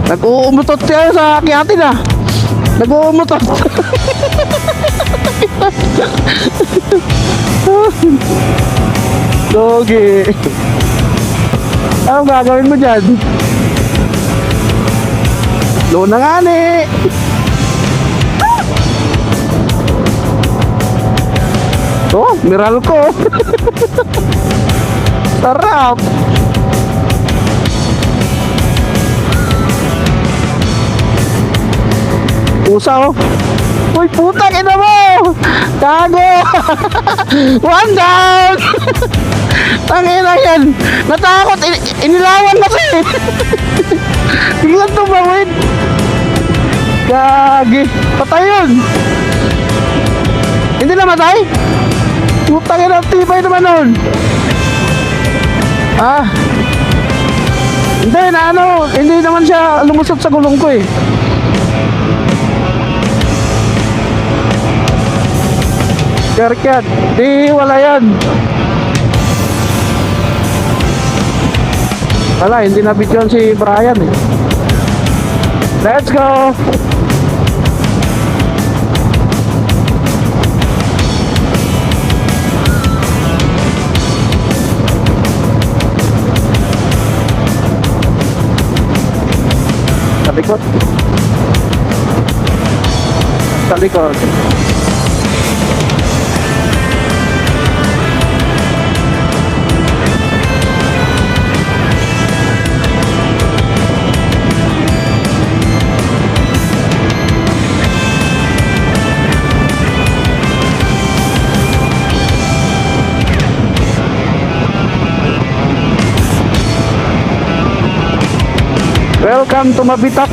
Nag-uumutot siya sa kiyatin ah. Nag-uumutot. Dogi. Anong gagawin mo dyan? Loon na nga ni. Oh, miral ko. Sarap. Pusa oh. Uy, putang ina mo! Gago! One down! Tangina yan! Natakot! Inilawan kasi! Biglang tumawid! Gagi! Patay yun! Hindi namatay? Putang ina, tibay naman nun! Ah! Hindi na ano, hindi naman siya lumusot sa gulong ko eh. Kerket, di wala yan. Wala, hindi na video si Brian eh. Let's go! dapat. Sa likod. Welcome to Mabitax.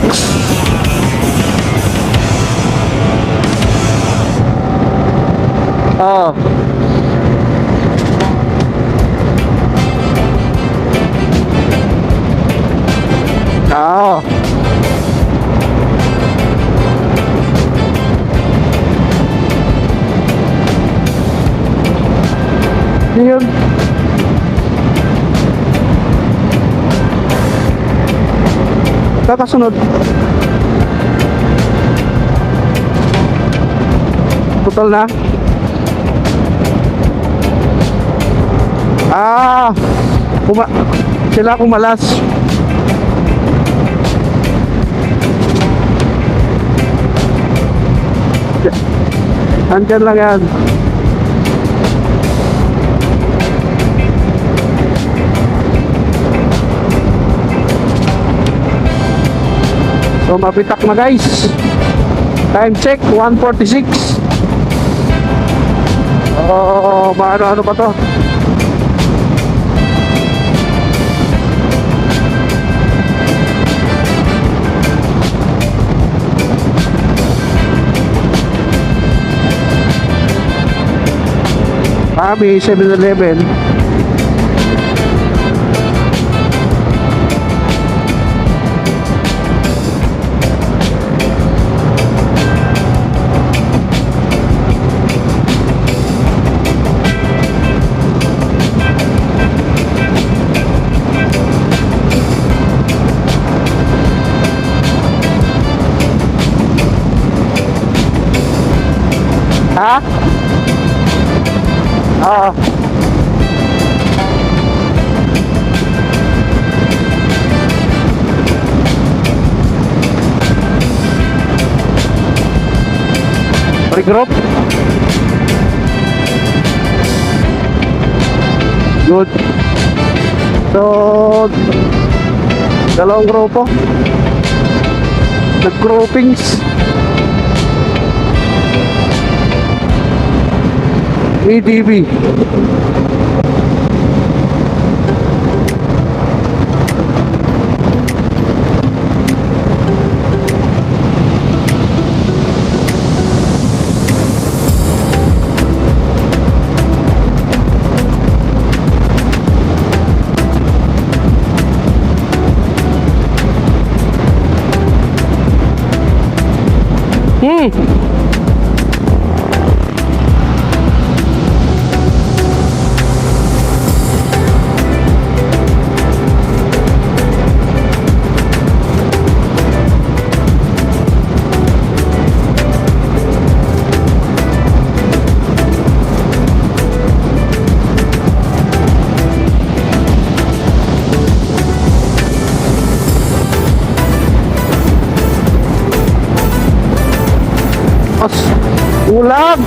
Oh. Oh. Yun. Kakasunod. Total na. Sila kumalas. Andyan lang yan. So mabitak na guys. Time check 1:46. Oh, ano pa to? May 7-Eleven. Ha? Oo. Regroup. Good. So, dalawang grupo. Nag-groupings. ADB. Ulam.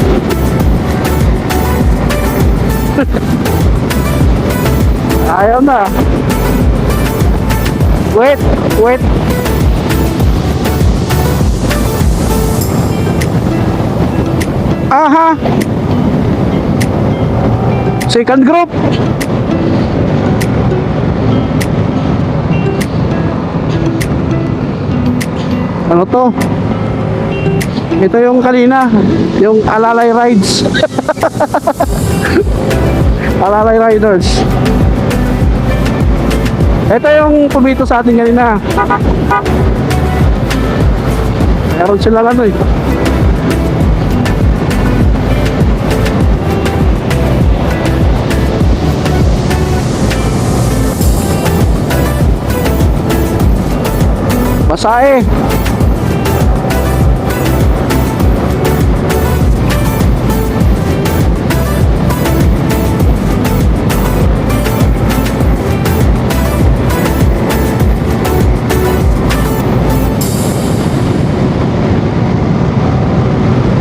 Ayaw na. Wait. Aha. Second group. Ano to? Ito yung kanina, yung Alalay Rides. Alalay Riders. Ito yung pumito sa atin kanina. Meron sila ano eh. Masahe.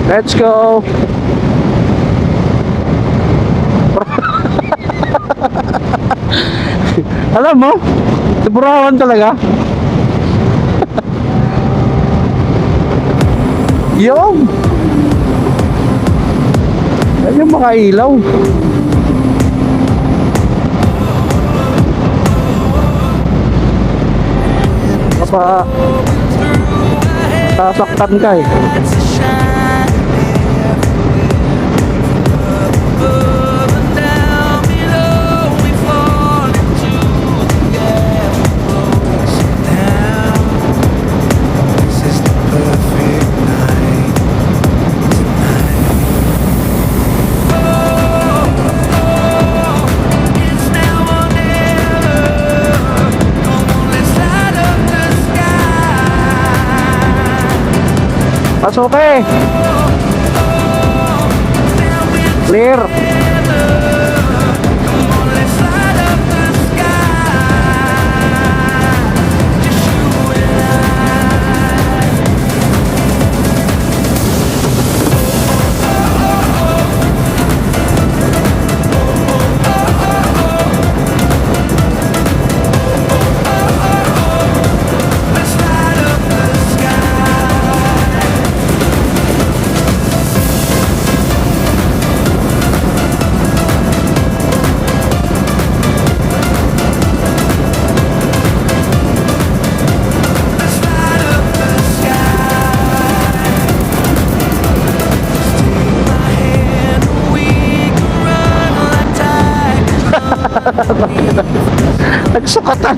Let's go. Alam mo, Burawan talaga. Yung yan yung mga ilaw. Kapag sasaktan ka eh. Pasok eh. Clear. Nagsukatan.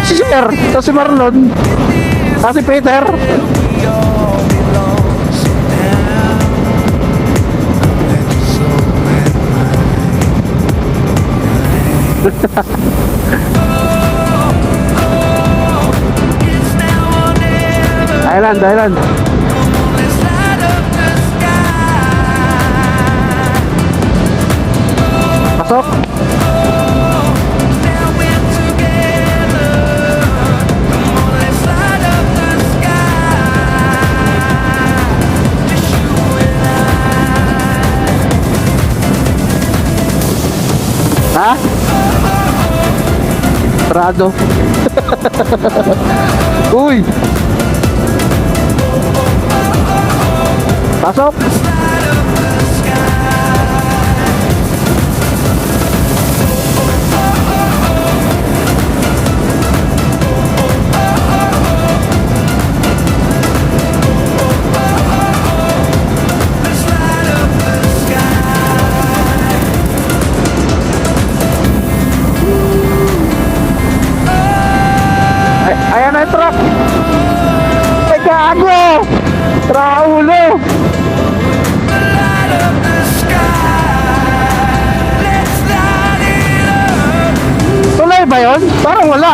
Si Sir, ito si Marlon. Si Peter. Island, island. Pasok. Ha? Prado. Uy. Pasok. Ayan na yung truck. Ay, gago. Traulo. Tuloy ba yun? Parang wala.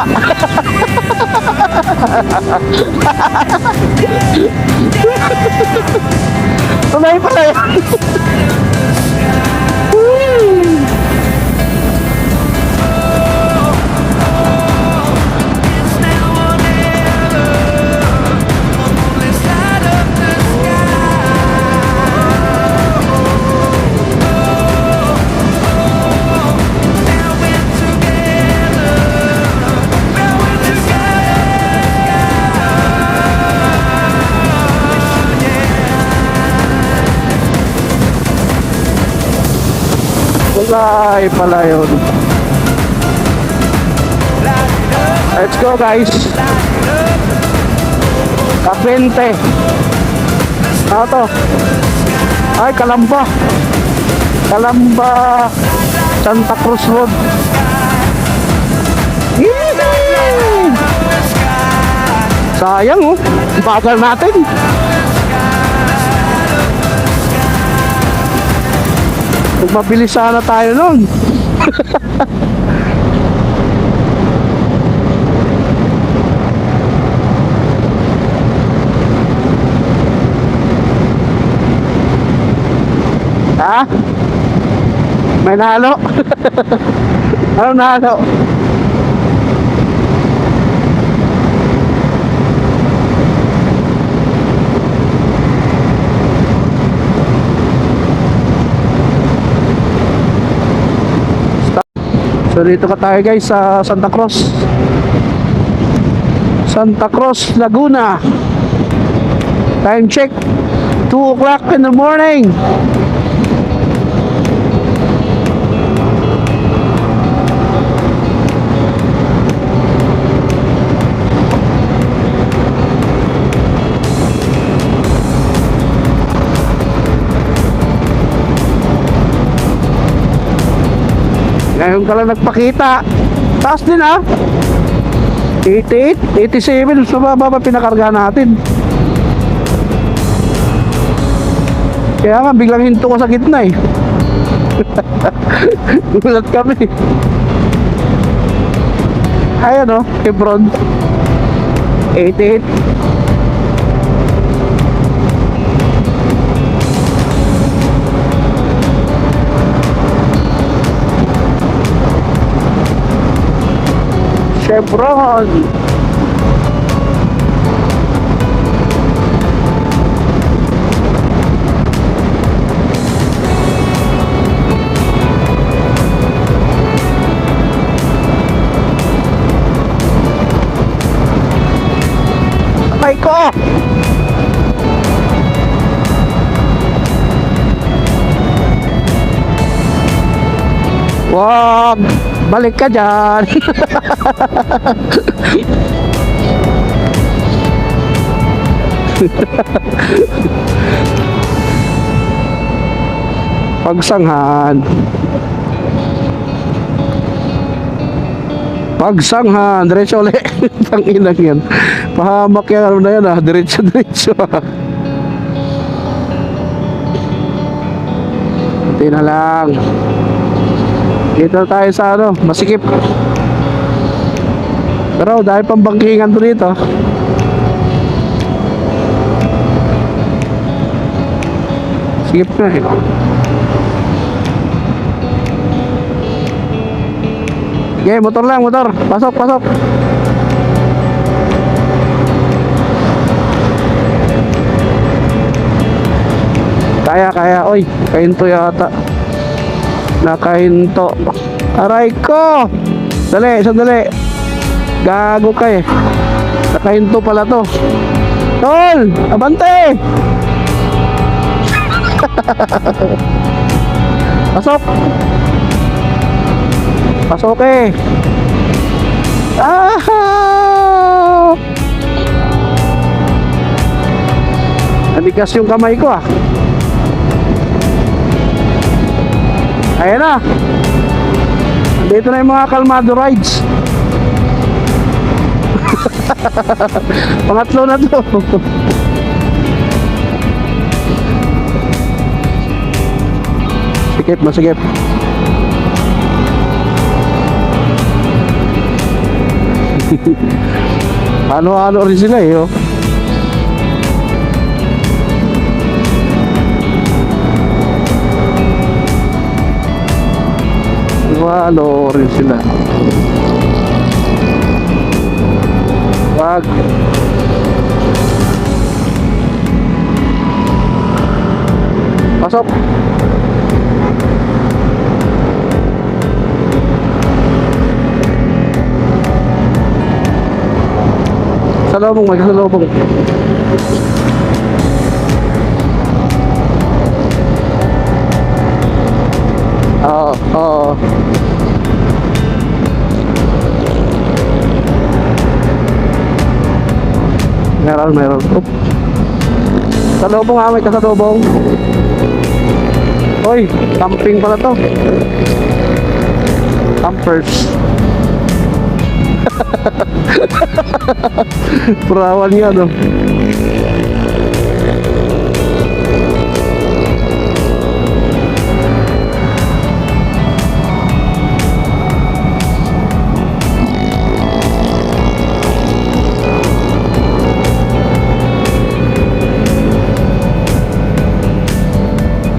Tuloy pala yun. Tulay pala yun. Let's go guys. Kapente. Ano to? Ay, Kalamba. Kalamba Santa Cruz Road. Yee! Sayang oh. Bagal natin. Mabilis sana tayo nun. Ha? May nalo? Ano nalo? So dito ka tayo guys sa Santa Cruz. Santa Cruz, Laguna. Time check 2 o'clock in the morning. Ngayon ka lang nagpakita. Taas din ah. 88, 87 sa baba pa pinakarga natin. Kaya nga biglang hinto ko sa gitna eh. Gulat kami. Ayan o, Hebron 88. Chevron. Ay ko. Wag, balik ka dyan. Pagsanghan. Pagsanghan, diretso ulit. Tanginang yan. Pahamak yan, ano na yan ah, diretso. Hindi na lang. Dito tayo sa ano, masikip. Pero dahil pang bangkingan to dito. Sikip na eh. Okay, motor lang, motor. Pasok, pasok. Kaya. Oy, kahinto yata. Nakahinto. Aray ko! Sandali. Gago ka eh. Nakahinto pala to. Tol! Abante! Pasok! Pasok eh! Ah! Nanigas yung kamay ko ah. Ayan na. Dito na yung mga kalmado rides. Pangatlo na to. Sikip, masikip. Ano-ano rin sila eh oh. Ano rin sila. Wag. Pasok. Salubong, may kasalubong. Oo. Meron. Oop. Kasalubong ha, may kasalubong. Hoy, camping pala to. Campers. Perawan niya no.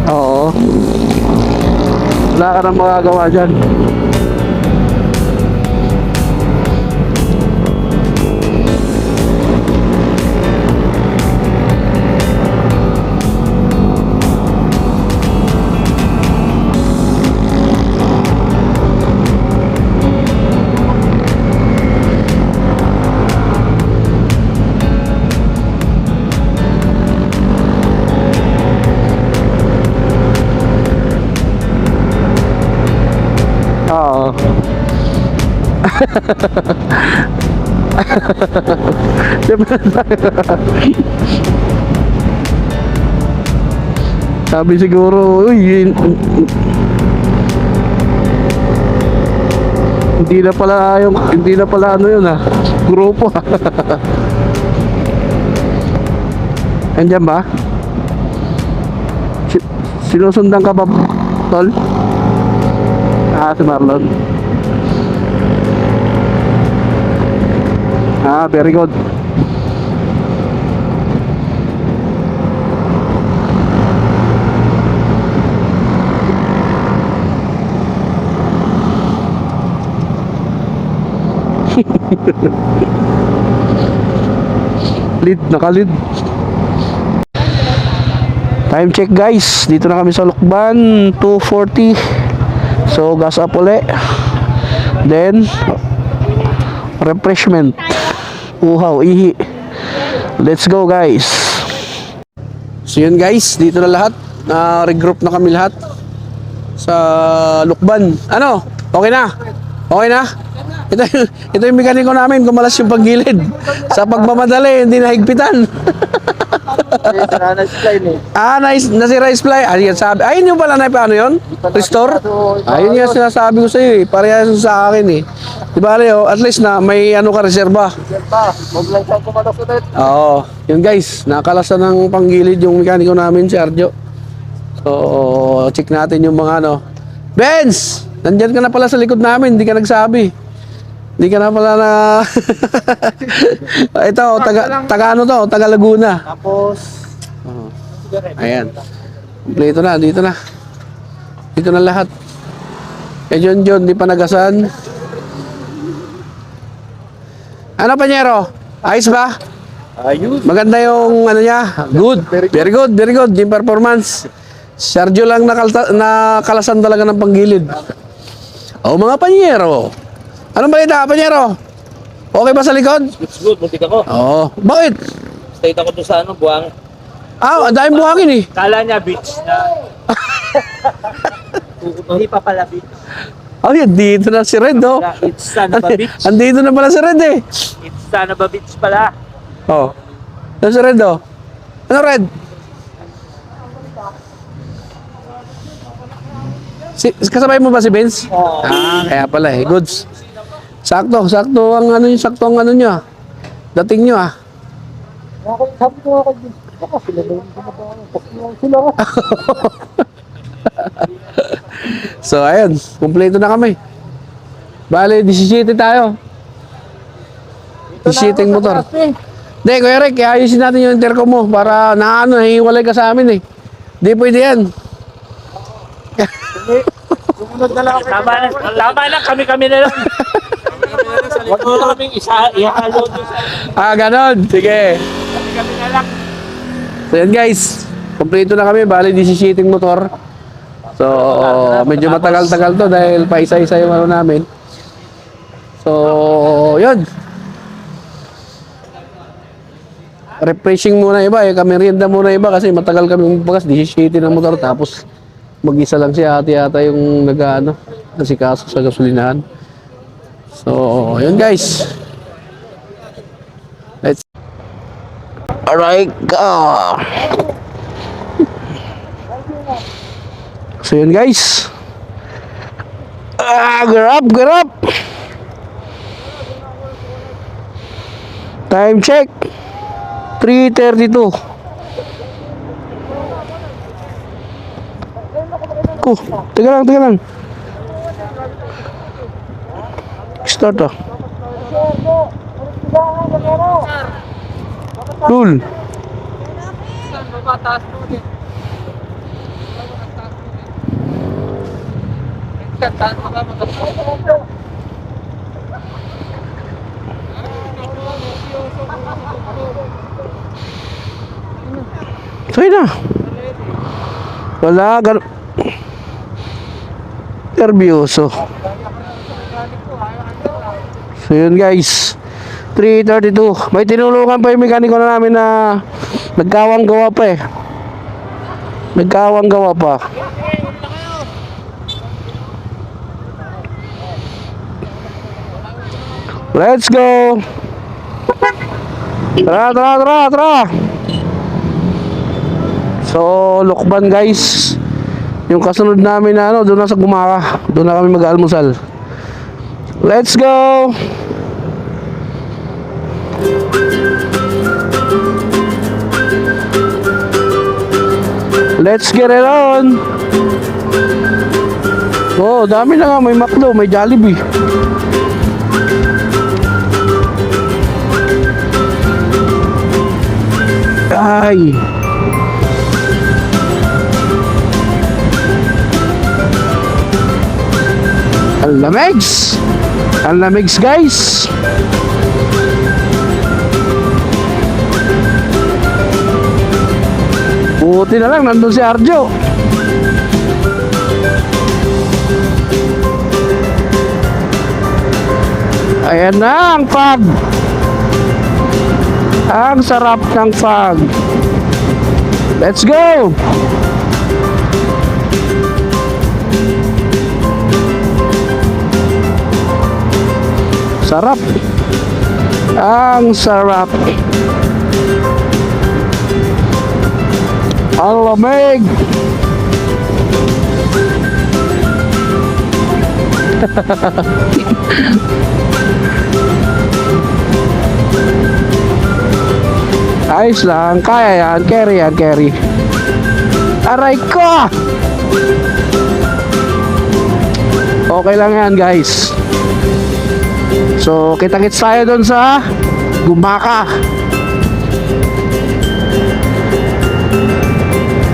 Oo. Wala ka nang magagawa dyan. Sabi siguro, uy, hindi na pala ano yun grupo Andiyan ba? Sinusundan ka ba, tol? Si Marlon. Very good. Naka-lead. Time check guys. Dito na kami sa Lukban, 2:40. So gas up uli. Then refreshment. Uhaw, ihi. Let's go guys. So yun guys, dito na lahat. Regroup na kami lahat sa Lukban. Ano? Okay na? Okay na? Ito yung mekaniko namin, kumalas yung paggilid. Sa pagmamadali, hindi nahigpitan. Nasira yung spline. Ayun sabi. Ayun yung pala na paano yun? Restore? Ayun yung sinasabi ko sa iyo eh. Parehas sa akin eh. Diba Leo, at least na may ano ka reserba. Mag-light ako kumalas ulit. Oo. Yun guys, nakalasan ng panggilid yung mekaniko namin si Arjo. So, check natin yung mga ano. Benz! Nandyan ka na pala sa likod namin, hindi ka nagsabi. Hindi ka na pala na... Ito, taga ano to? Taga Laguna. Tapos, Ayan. Dito na, dito na. Dito na lahat. John, di pa nagasan. Ano, Panyero? Ayos ba? ayun. Maganda yung ano niya. Good. Very good, very good. Yung performance. Sergio lang nakalasan talaga ng panggilid. Mga Panyero. Anong balita, Panyero? Okay ba sa likod? It's good, muntik ako. Oo. Bakit? Stayed ako doon sa ano, buwang. Ang daming buhangin eh. Kala niya beach na. Hindi pa pala beach. Yan, dito na si Red, oh. It's Sanaba Beach. Andito na pala si Red, eh. It's Sanaba Beach pala. Oh. Ano si Red, oh? Ano, Red? Kasabay mo ba si Vince? Kaya pala, eh. Goods. Sakto ang ano nyo, dating nyo, Sabi ko ako, baka sila ba yung sila ko. So, ayun. Kumpleto na kami. Bale, 17 tayo. 17 motor. Hindi, Kuya Rick, ayusin natin yung intercom mo para nahiwalay ka sa amin, eh. Di pwede yan. Sumunod na lang ako. Tama na, kami na lang. Huwag mo na kaming ihalo doon sa... Ganon. Sige. Kami na lang. So, yan guys. Kumpleto na kami. Bale, 17 motor. So, medyo matagal-tagal to dahil paisa-isa yung ano namin. So, yun. Refreshing muna iba, kamerienda muna iba kasi matagal kami magbagas, 17 ng motor tapos mag-isa lang si ate yata yung nasikaso sa gasolinahan. So, yun guys. Alright, go! So yun guys. Get up! Time check. 3:32. Teka lang. Start Rule. Sorry na. Wala. Nervyoso. So yun guys. 3:32. May tinulungan pa yung mekaniko na namin na nagkawang gawa pa eh. Pa. Let's go! Tara! So, Lukban guys. Yung kasunod namin na doon na sa Gumaka. Doon na kami mag-almusal. Let's go! Let's get it on! Oh, dami na nga. May McDo, may Jollibee. Ay! Ang lamigs! Ang lamigs guys! Buti na lang nandun si Arjo. Ayan na ang fog. Ang sarap ng fog. Let's go! Sarap. Ang sarap. Ang lamig. Ayos lang. Kaya yan. Carry yan. Carry. Aray ko! Okay lang yan guys. So, kita-kits tayo doon sa Gumaka.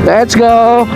Let's go!